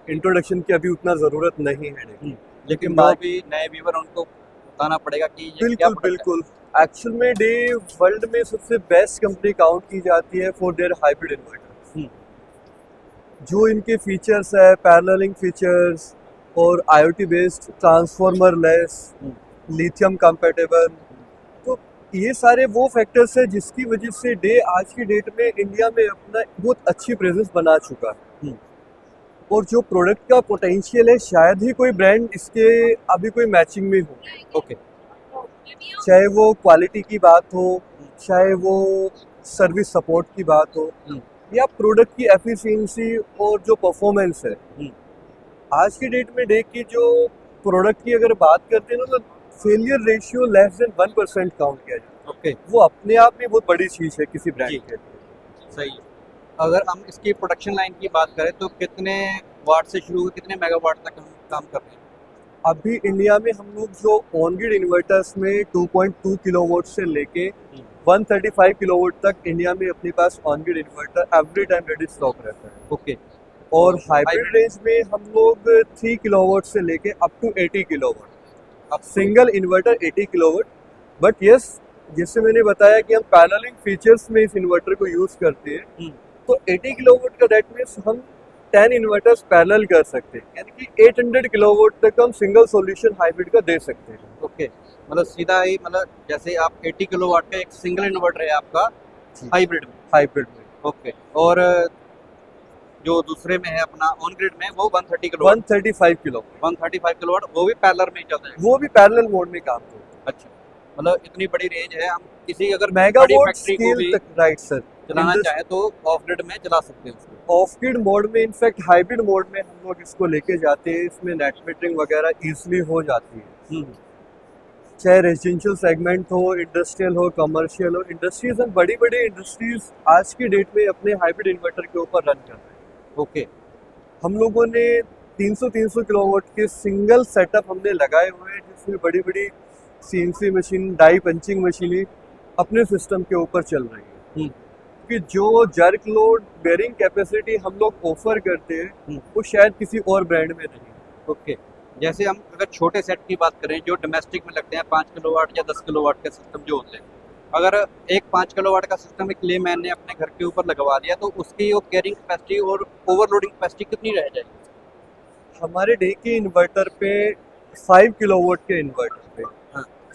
इंट्रोडक्शन की अभी उतना ज़रूरत नहीं है डे की, लेकिन जो भी नए व्यूवर उनको बताना पड़ेगा कि ये क्या बिल्कुल प्रोडक्ट है। बिल्कुल। एक्चुअल में डे वर्ल्ड में सबसे बेस्ट कंपनी काउंट की जाती है फॉर देयर हाइब्रिड इन्वर्टर। जो इनके फीचर्स है, पैरेललिंग फीचर्स, और IoT based, transformer less, lithium compatible. तो ये सारे वो फैक्टर्स हैं जिसकी वजह से डे आज की डेट में इंडिया में अपना बहुत अच्छी प्रेजेंस बना चुका है। और जो प्रोडक्ट का पोटेंशियल है शायद ही कोई ब्रांड इसके अभी कोई मैचिंग में हो। ओके। चाहे वो क्वालिटी की बात हो, चाहे वो सर्विस सपोर्ट की बात हो, या प्रोडक्ट की एफिशिएंसी और जो परफॉर्मेंस है। आज की डेट में डे की जो प्रोडक्ट की अगर बात करते हैं ना, तो failure ratio less than 1% count किया जाए। ओके, वो अपने आप में बहुत बड़ी चीज़ है किसी ब्रांड के। सही है। अगर हम इसकी प्रोडक्शन लाइन की बात करें तो कितने वाट से शुरू होकर कितने मेगावाट तक हम काम कर रहे हैं? अभी इंडिया में हम लोग जो ऑन ग्रिड इन्वर्टर्स में 2.2 किलोवाट से लेके 135 किलोवाट तक इंडिया में अपने pass on grid inverter every time ready stock रहता है। ओके। और हाइब्रिड रेंज में हम लोग 3 किलोवाट से लेके अप टू 80 किलोवाट। अब single inverter 80 kilowatt, but yes, जैसे मैंने बताया कि हम पैनलिंग फीचर्स में इस इन्वर्टर को यूज़ करते हैं, तो 80 किलोवाट का दैट मीन्स हम 10 इन्वर्टर्स पैरेलल कर सकते हैं, यानी कि 800 किलोवाट तक हम सिंगल सॉल्यूशन हाइब्रिड का दे सकते हैं। ओके, मतलब सीधा ही, मतलब जैसे आप 80 किलोवाट का एक सिंगल इन्वर्टर है आपका हाइब्रिड में। ओके। और जो दूसरे में है अपना ऑन ग्रिड में, वो 135 किलोवाट, 135 किलोवाट, वो भी पैरेलल में चलता है। वो भी पैरेलल मोड में काम करता है। अच्छा, मतलब इतनी बड़ी रेंज है, हम किसी अगर बड़ी मेगावाट फैक्ट्री को स्केल भी तक, राइट सर, चलाना चाहे तो ऑफ ग्रिड में चला सकते हैं उसको। ऑफ ग्रिड मोड में, इनफैक्ट हाइब्रिड मोड में हम लोग इसको लेके जाते हैं। इसमें नेट मीटरिंग वगैरह इजीली हो जाती है। चाहे रेजिडेंशियल सेगमेंट हो, इंडस्ट्रियल हो, कमर्शियल हो, इंडस्ट्रीज एंड बड़ी बड़ी इंडस्ट्रीज आज की डेट में अपने हाइब्रिड इन्वर्टर के ऊपर रन कर रहे हैं। ओके। हम लोगों ने 300 किलोवाट के सिंगल सेटअप हमने लगाए हुए हैं, जिसमें बड़ी बड़ी CNC मशीन, डाई पंचिंग मशीनें अपने सिस्टम के ऊपर चल रही है। कि जो जर्क लोड बेयरिंग कैपेसिटी हम लोग ऑफर करते हैं वो शायद किसी और ब्रांड में नहीं। ओके, जैसे हम अगर छोटे सेट की बात करें जो डोमेस्टिक में लगते हैं 5 किलोवाट या 10 किलोवाट के सिस्टम जो होते हैं, अगर एक 5 किलोवाट का सिस्टम एक लेमैन ने अपने घर के ऊपर लगवा दिया तो उसकी वो कैरिंग कैपेसिटी और ओवरलोडिंग कैपेसिटी कितनी रह जाएगी? हमारे डे के इन्वर्टर पे 5 किलोवाट के इन्वर्टर पे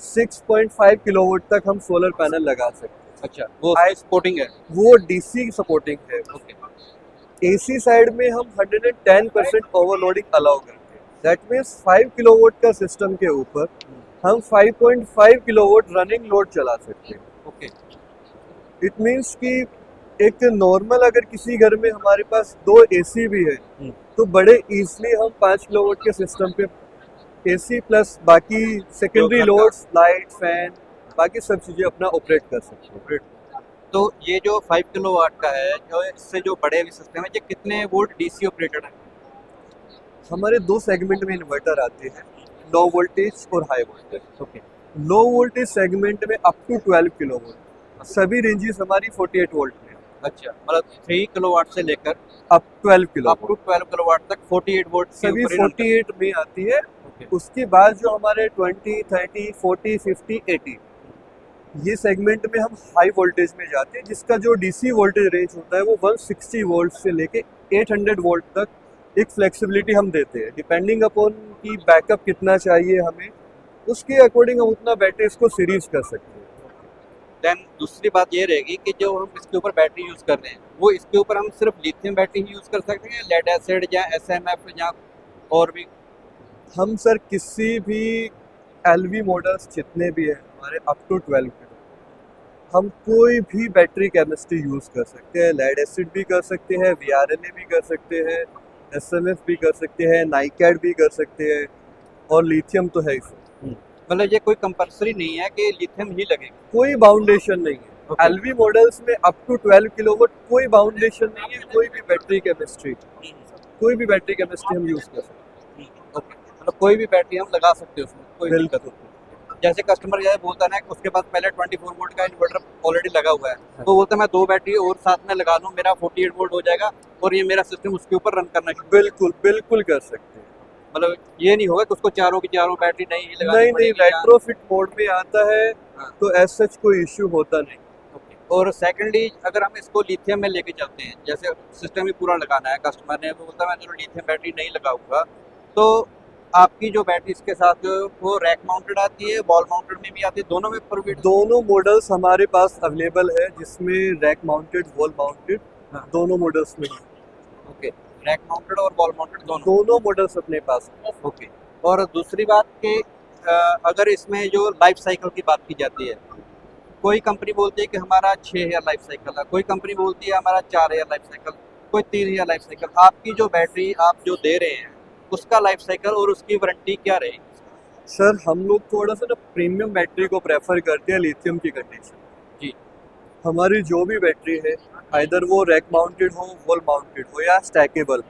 6.5 किलोवाट तक हम सोलर पैनल लगा सकते हैं। अच्छा, वो सपोर्टिंग है? वो DC सपोर्टिंग है। ओके। AC साइड में हम 110% ओवरलोडिंग अलाउ करते हैं। दैट मीन्स 5 किलोवाट का सिस्टम के ऊपर हम 5.5 किलोवाट रनिंग लोड चला सकते हैं। ओके। इट मीन्स कि एक नॉर्मल अगर किसी घर में हमारे पास 2 AC भी है तो बड़े इजीली हम 5 किलोवाट के सिस्टम पे AC प्लस बाकी सेकेंडरी लोड्स, लाइट, फैन, बाकी सब चीज़ें अपना ऑपरेट कर सकते हैं। तो ये जो 5 किलोवाट का है, जो इससे जो बड़े भी सिस्टम है, ये कितने वोल्ट DC ऑपरेटेड है? हमारे 2 सेगमेंट में इन्वर्टर आते हैं, लो वोल्टेज और high voltage. Okay. Low voltage segment में अप टू 12 किलोवाट, सभी रेंजेस हमारी 48 वोल्ट में। अच्छा, मतलब 3 किलोवाट से लेकर up 12 kilowatt, up to 12 kilowatt तक 48 वोल्ट सभी 48 में आती है। उसके बाद जो हमारे 20, 30, 40, 50, 80 ये सेगमेंट में हम हाई वोल्टेज में जाते हैं, जिसका जो DC वोल्टेज रेंज होता है वो 160 वोल्ट से लेके 800 वोल्ट तक एक फ्लेक्सिबिलिटी हम देते हैं, डिपेंडिंग अपॉन कि बैकअप कितना चाहिए हमें, उसके अकॉर्डिंग हम उतना बैटरी इसको सीरीज कर सकते हैं। देन दूसरी बात ये रहेगी कि जो हम इसके ऊपर बैटरी यूज़ कर रहे हैं, वो इसके ऊपर हम सिर्फ लिथियम बैटरी ही यूज़ कर सकते हैं, लेड एसिड या SMF या और भी? हम सर किसी भी LV मॉडल्स जितने भी हैं हमारे अप टू 12 किलो, हम कोई भी बैटरी केमिस्ट्री यूज़ कर सकते हैं। लेड एसिड भी कर सकते हैं, VRNA भी कर सकते हैं, SMF भी कर सकते हैं, नाइकैड भी कर सकते हैं, और लिथियम तो है ही सर। मतलब ये कोई कंपल्सरी नहीं है कि लिथियम ही लगेगा? कोई बाउंडेशन नहीं है। Okay. LV मॉडल्स में अप टू 12 किलोवाट कोई बाउंडेशन नहीं है, कोई भी बैटरी केमिस्ट्री हम यूज़ कर सकते हैं। ओके, मतलब कोई भी बैटरी हम लगा सकते हैं उसमें, कोई बिल्कुल। दिक्कत नहीं। जैसे कस्टमर जैसे बोलता है ना कि उसके पास पहले 24 वोल्ट का इन्वर्टर ऑलरेडी लगा हुआ है, तो बोलता है मैं 2 बैटरी और साथ में लगा लूँ, मेरा 48 वोल्ट हो जाएगा और ये मेरा सिस्टम उसके ऊपर रन करना शुरू। बिल्कुल कर सकते हैं। मतलब ये नहीं होगा कि उसको चारों की चारों बैटरी नहीं ही लगानी नहीं, पड़ेगी या- रेट्रोफिट मोड में आता है हाँ। तो एज सच कोई इश्यू होता नहीं। ओके। और सेकेंडली अगर हम इसको लिथियम में लेके चलते हैं, जैसे सिस्टम ही पूरा लगाना है, कस्टमर ने वो बोलता है मैं चलो लिथियम बैटरी नहीं लगाऊंगा, तो आपकी जो बैटरी इसके साथ वो रैक माउंटेड आती है, वॉल माउंटेड में भी आती है, दोनों में प्रोवाइड? दोनों मॉडल्स हमारे पास अवेलेबल है, जिसमें रैक माउंटेड, वॉल माउंटेड हाँ। दोनों मॉडल्स में है। ओके, रैक माउंटेड और वॉल माउंटेड दोनों? दोनों मॉडल्स अपने पास है। ओके। और दूसरी बात कि अगर इसमें जो लाइफ साइकिल की बात की जाती है, कोई कंपनी बोलती है कि हमारा 6 ईयर लाइफ साइकिल है, कोई कंपनी बोलती है हमारा 4 ईयर लाइफ साइकिल, कोई 3 ईयर लाइफ साइकिल। आपकी जो बैटरी आप जो दे रहे हैं उसका लाइफ साइकिल और उसकी वारंटी क्या रहेगी? सर हम लोग थोड़ा सा ना प्रीमियम बैटरी को प्रेफर करते हैं लिथियम की कंडीशन। जी। हमारी जो भी बैटरी है, आइदर वो रैक माउंटेड हो, वॉल माउंटेड हो या स्टैकेबल,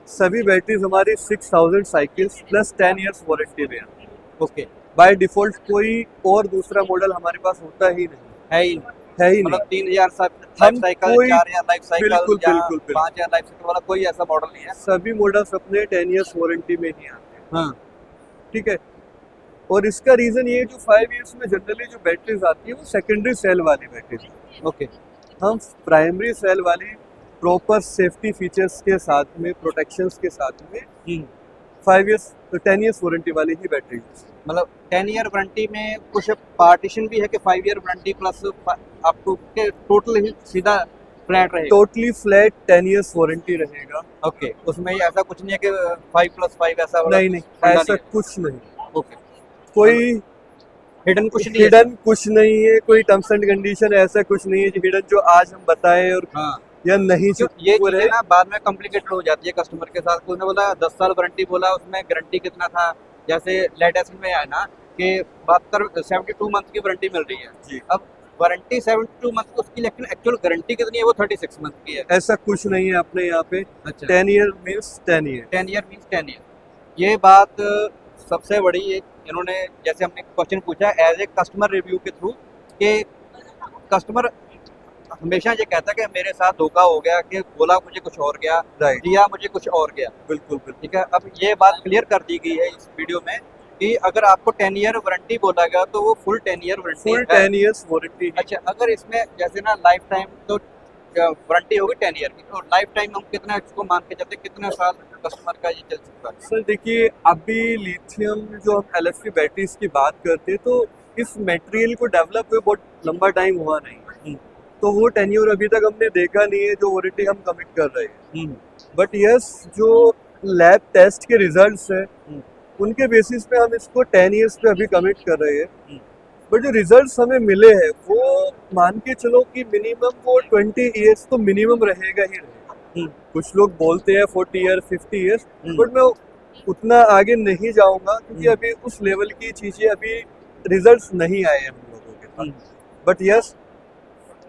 सभी बैटरीज हमारी 6000 साइकिल्स प्लस 10 इयर्स वारंटी में है। ओके, बाय डिफॉल्ट कोई और दूसरा मॉडल हमारे पास होता ही नहीं है ही है ही मतलब नहीं। 3 ईयर लाइफ हम साइकिल, कोई- 4 ईयर लाइफ साइकिल बिल्कुल, या बिल्कुल, बिल्कुल। 5 ईयर लाइफ साइकिल वाला कोई ऐसा मॉडल नहीं है। सभी मॉडल्स अपने 10 इयर्स वारंटी में ही आते हैं। हाँ। ठीक है। और इसका रीजन ये है, जो 5 इयर्स में जनरली जो बैटरीज आती है वो सेकेंडरी सेल वाली बैटरीज। ओके। हम प्राइमरी सेल वाली प्रॉपर सेफ्टी फीचर्स के साथ में, प्रोटेक्शंस के साथ में 5 इयर्स तो 10 इयर्स वारंटी वाली ही बैटरी। मतलब 10 ईयर वारंटी में कुछ पार्टीशन भी है कि 5 year warranty plus up to के टोटल ही सीधा फ्लैट रहेगा? टोटली फ्लैट 10 इयर्स वारंटी रहेगा। ओके, उसमें ऐसा कुछ नहीं है कि 5+5 ऐसा वाला नहीं नहीं, फंडा ऐसा नहीं है? कुछ नहीं। ओके, कोई हिडन कुछ नहीं है? हिडन कुछ नहीं है, कोई टर्म्स एंड कंडीशन ऐसा कुछ नहीं है जो हिडन जो आज हम बताएं और हाँ, या नहीं क्यों ये वो चीजें रहे। ना बाद में कॉम्प्लिकेटेड हो जाती है कस्टमर के साथ। उसने बोला 10 साल वारंटी बोला, उसमें गारंटी कितना था? जैसे लेटेस्ट में है ना कि 72 मंथ की वारंटी मिल रही है जी। अब वारंटी 72 मंथ उसकी, लेकिन एक्चुअल गारंटी कितनी है? वो 36 मंथ की है। ऐसा कुछ नहीं है अपने यहाँ पे। अच्छा, 10 year means 10 year. 10 year means 10 year. ये बात सबसे बड़ी इन्होंने, जैसे हमने क्वेश्चन पूछा एज ए कस्टमर रिव्यू के थ्रू, कि कस्टमर हमेशा ये कहता है कि मेरे साथ धोखा हो गया, कि बोला मुझे कुछ और गया, राइट, दिया मुझे कुछ और गया। बिल्कुल बिल्कुल। ठीक है, अब ये बात क्लियर कर दी गई है इस वीडियो में कि अगर आपको 10 ईयर वारंटी बोला गया तो वो फुल 10 ईयर वारंटी फुल है। 10 इयर्स वारंटी है। अच्छा, अगर इसमें जैसे ना लाइफ टाइम तो वारंटी होगी 10 ईयर की, तो लाइफ टाइम हम कितना इसको मान के चलते, कितने साल कस्टमर का ये चल सकता है? सर देखिए, अभी लिथियम जो हम LFP बैटरीज की बात करते हैं, तो इस मटेरियल को डेवलप हुए बहुत लंबा टाइम हुआ नहीं, तो वो 10 ईयर अभी तक हमने देखा नहीं है जो वारंटी हम कमिट कर रहे हैं। बट यस, जो लैब टेस्ट के रिजल्ट्स हैं उनके बेसिस पे हम इसको 10 इयर्स पे अभी कमिट कर रहे हैं। बट जो रिजल्ट्स हमें मिले हैं वो मान के चलो कि मिनिमम वो 20 इयर्स तो मिनिमम रहेगा ही रहेगा। कुछ लोग बोलते हैं 40 ईयर 50 इयर्स, बट मैं उतना आगे नहीं जाऊंगा क्योंकि अभी उस लेवल की चीजें अभी रिजल्ट्स नहीं आए हैं हम लोगों के पास। बट यस,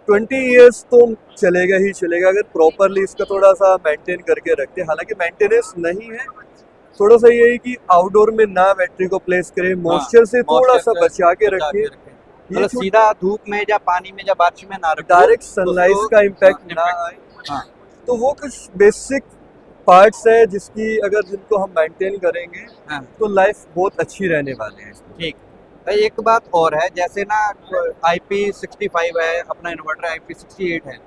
20 इयर्स तो चलेगा ही चलेगा अगर प्रॉपरली इसका थोड़ा सा मेंटेन करके रखते हैं। हालांकि मेंटेनेंस नहीं है, थोड़ा सा ये है कि आउटडोर में ना बैटरी को प्लेस करें, मॉइस्चर से थोड़ा सा बचा के रखें, मतलब सीधा धूप में या पानी में या बारिश में ना रखें, डायरेक्ट सनलाइट का इम्पैक्ट ना आए। हाँ। तो वो कुछ बेसिक पार्ट्स है जिसकी अगर जिनको हम मेंटेन करेंगे हाँ। तो लाइफ बहुत अच्छी रहने वाली है। ठीक। एक बात और है, जैसे ना IP65 है अपना इन्वर्टर, IP68 है,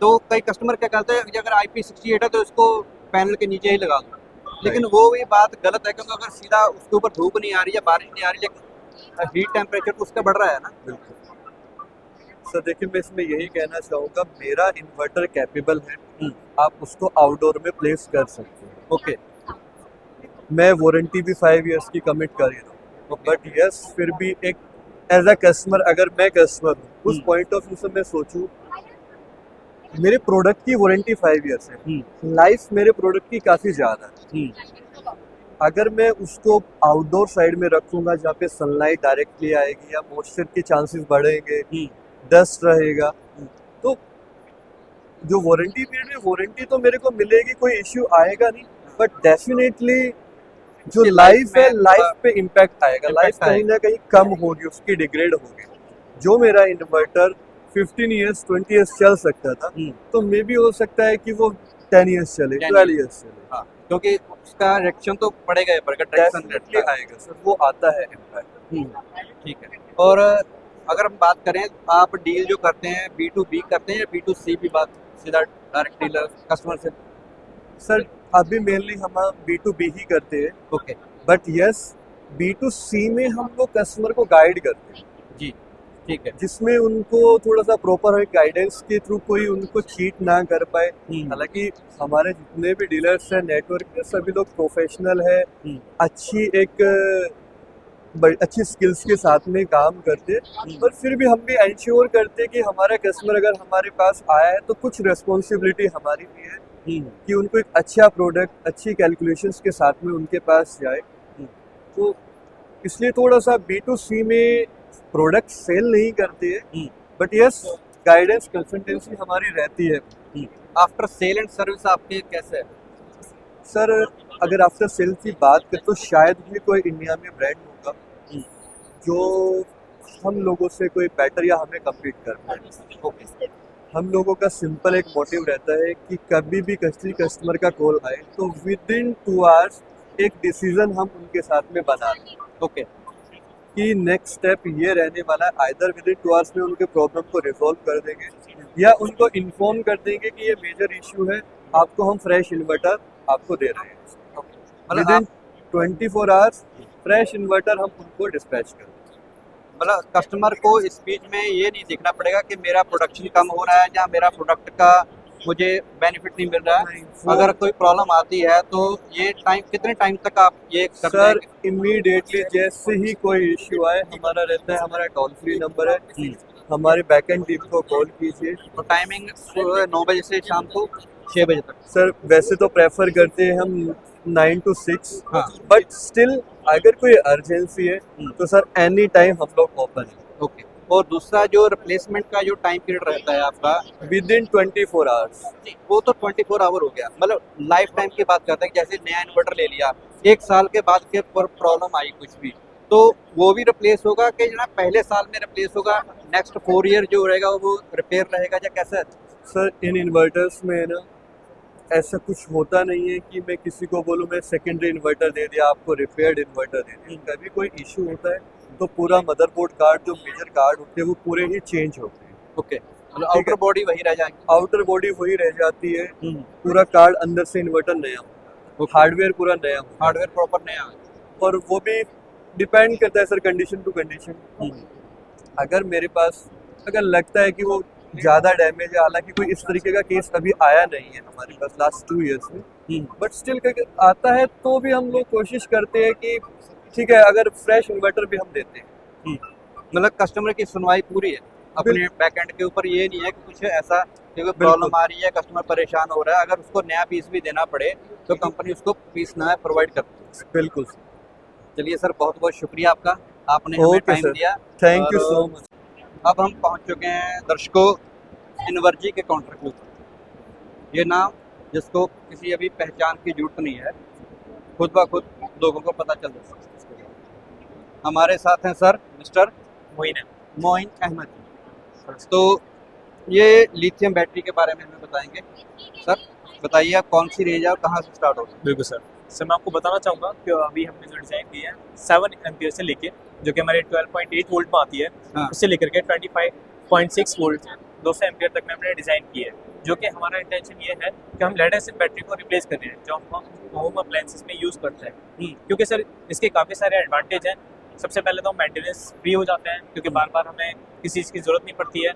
तो कई कस्टमर क्या कहते हैं कि अगर IP68 है तो इसको पैनल के नीचे ही लगा दो, लेकिन वो भी बात गलत है, क्योंकि अगर सीधा उसके ऊपर धूप नहीं आ रही है, बारिश नहीं आ रही, लेकिन हीट टेम्परेचर तो उसका बढ़ रहा है ना। बिल्कुल सर, देखिए मैं इसमें यही कहना चाहूँगा, मेरा इन्वर्टर कैपेबल है, आप उसको आउटडोर में प्लेस कर सकते हैं। ओके, मैं वारंटी भी 5 इयर्स की कमिट कर रहा हूँ। बट यस, फिर भी एक एज अ कस्टमर, अगर मैं कस्टमर हूँ उस पॉइंट ऑफ व्यू से मैं सोचूं, मेरे प्रोडक्ट की वारंटी 5 इयर्स है, लाइफ मेरे प्रोडक्ट की काफ़ी ज़्यादा है। अगर मैं उसको आउटडोर साइड में रखूँगा जहाँ पे सनलाइट डायरेक्टली आएगी या मॉइस्चर के चांसेस बढ़ेंगे, डस्ट रहेगा, तो जो वारंटी पीरियड में वारंटी तो मेरे को मिलेगी, कोई इश्यू आएगा नहीं। बट डेफिनेटली जो लाइफ है, लाइफ पे इम्पैक्ट आएगा, लाइफ कहीं ना कहीं कम होगी, उसकी डिग्रेड होगी। जो मेरा इन्वर्टर 15 इयर्स 20 इयर्स चल सकता था, तो मे भी हो सकता है कि वो 10 इयर्स चले, 12 इयर्स चले। हाँ, क्योंकि उसका रिएक्शन तो पड़ेगा ही पड़ेगा, डेफिनेटली आएगा सर, वो आता है इम्पैक्ट। ठीक है। और अगर हम बात करें, आप डील जो करते हैं B2B करते हैं या B2C भी बात सीधा डायरेक्ट डीलर कस्टमर से? सर अभी मेनली हम B2B ही करते हैं। ओके, बट यस B2C में हम लोग कस्टमर को गाइड करते हैं, जी ठीक है। जिसमें उनको थोड़ा सा प्रॉपर गाइडेंस के थ्रू कोई उनको चीट ना कर पाए। हालांकि हमारे जितने भी डीलर्स हैं नेटवर्क में सभी लोग प्रोफेशनल है, अच्छी अच्छी स्किल्स के साथ में काम करते हैं, पर फिर भी हम भी इंश्योर करते हैं कि हमारा कस्टमर अगर हमारे पास आया है तो कुछ रिस्पॉन्सिबिलिटी हमारी भी है कि उनको एक अच्छा प्रोडक्ट अच्छी कैलकुलेशंस के साथ में उनके पास जाए। तो इसलिए थोड़ा सा B2C में प्रोडक्ट सेल नहीं करते हैं, बट यस गाइडेंस कंसल्टेंसी हमारी रहती है। आफ्टर सेल एंड सर्विस आपके कैसे है? सर अगर आफ्टर सेल की बात करें तो शायद ही कोई इंडिया में ब्रांड होगा जो हम लोगों से कोई बेटर या हमें कम्पीट कर पाए। हम लोगों का सिंपल एक मोटिव रहता है कि कभी भी किसी कस्टमर का कॉल आए तो विद इन 2 आवर्स एक डिसीजन हम उनके साथ में बना लें। ओके, कि नेक्स्ट स्टेप ये रहने वाला है, आइदर विद इन 2 आवर्स में उनके प्रॉब्लम को रिजॉल्व कर देंगे या उनको इन्फॉर्म कर देंगे कि ये मेजर इशू है, आपको हम फ्रेश इन्वर्टर आपको दे रहे हैं। With in 24 hours fresh inverter हम उनको डिस्पैच कर देंगे। मतलब कस्टमर को इस बीच में ये नहीं देखना पड़ेगा कि मेरा प्रोडक्शन कम हो रहा है या मेरा प्रोडक्ट का मुझे बेनिफिट नहीं मिल रहा है। अगर कोई प्रॉब्लम आती है तो ये टाइम कितने टाइम तक आप ये करते हैं? सर इमीडिएटली जैसे ही कोई इश्यू आए हमारा रहता है, हमारा टोल फ्री नंबर है, हमारे बैकएंड टीम को कॉल कीजिए। तो टाइमिंग 9 बजे से शाम को 6 बजे तक? सर वैसे तो प्रेफर करते हैं हम 9 to 6, हाँ। बट स्टिल अगर कोई अर्जेंसी है तो सर एनी टाइम हम लोग ओपन है। ओके, और दूसरा जो रिप्लेसमेंट का जो टाइम पीरियड रहता है आपका विद इन 24 आवर्स। वो तो 24 आवर हो गया। मतलब लाइफ टाइम की बात करते हैं, जैसे नया इन्वर्टर ले लिया, 1 साल के बाद के प्रॉब्लम आई कुछ भी तो वो भी रिप्लेस होगा कि ना पहले साल में रिप्लेस होगा, नेक्स्ट 4 ईयर जो रहेगा वो रिपेयर रहेगा या कैसा है? सर इन इन्वर्टर्स में ना ऐसा कुछ होता नहीं है कि मैं किसी को बोलूँ मैं सेकेंडरी इन्वर्टर दे दिया आपको रिपेयर्ड इन्वर्टर दे दिया। कभी कोई इशू होता है तो पूरा मदरबोर्ड कार्ड जो मेजर कार्ड होते हैं वो पूरे ही चेंज होते हैं। ओके, मतलब आउटर बॉडी वही रह जाएगी? आउटर बॉडी वही रह जाती है, पूरा कार्ड अंदर से इन्वर्टर नया होता है, हार्डवेयर पूरा नया होता है, हार्डवेयर प्रॉपर नया है। और वो भी डिपेंड करता है सर कंडीशन टू कंडीशन। अगर मेरे पास अगर लगता है कि वो ज़्यादा डैमेज है, हालांकि कोई इस तरीके का केस अभी आया नहीं है हमारे पास लास्ट 2 ईयर्स में, बट स्टिल आता है तो भी हम लोग कोशिश करते हैं कि ठीक है अगर फ्रेश इन्वर्टर भी हम देते हैं। मतलब कस्टमर की सुनवाई पूरी है अपने बैकएंड के ऊपर, ये नहीं है कि कुछ ऐसा कोई प्रॉब्लम आ रही है, कस्टमर परेशान हो रहा है, अगर उसको नया पीस भी देना पड़े तो कंपनी उसको पीस नया प्रोवाइड करती है। बिल्कुल। चलिए सर, बहुत बहुत शुक्रिया आपका, आपने हमें टाइम दिया। Thank you so much. अब हम पहुंच चुके हैं दर्शकों इनवर्जी के काउंटर के ऊपर। ये नाम जिसको किसी अभी पहचान की जरूरत नहीं है, खुद ब खुद लोगों को पता चल जाता है। हमारे साथ हैं सर मिस्टर मोइन अहमद। तो ये लिथियम बैटरी के बारे में हमें बताएंगे। सर बताइए आप कौन सी रेंज है और कहाँ से स्टार्ट होगी? बिल्कुल सर मैं आपको बताना चाहूँगा कि अभी हमने जो डिज़ाइन की है 7 एम्पियर से लेके जो कि हमारे 12.8 वोल्ट में आती है, हाँ। उससे लेकर के 25.6 वोल्ट 200 एम्पियर तक में हमने डिज़ाइन की है, जो कि हमारा इंटेंशन ये है कि हम लेड एसिड बैटरी को रिप्लेस कर रहे हैं जो हम होम अप्लायंसेस में यूज़ करते हैं। क्योंकि सर इसके काफ़ी सारे एडवांटेज हैं। सबसे पहले तो हम मेंटेनेंस फ्री हो जाते हैं क्योंकि बार बार हमें किसी चीज़ की ज़रूरत नहीं पड़ती है,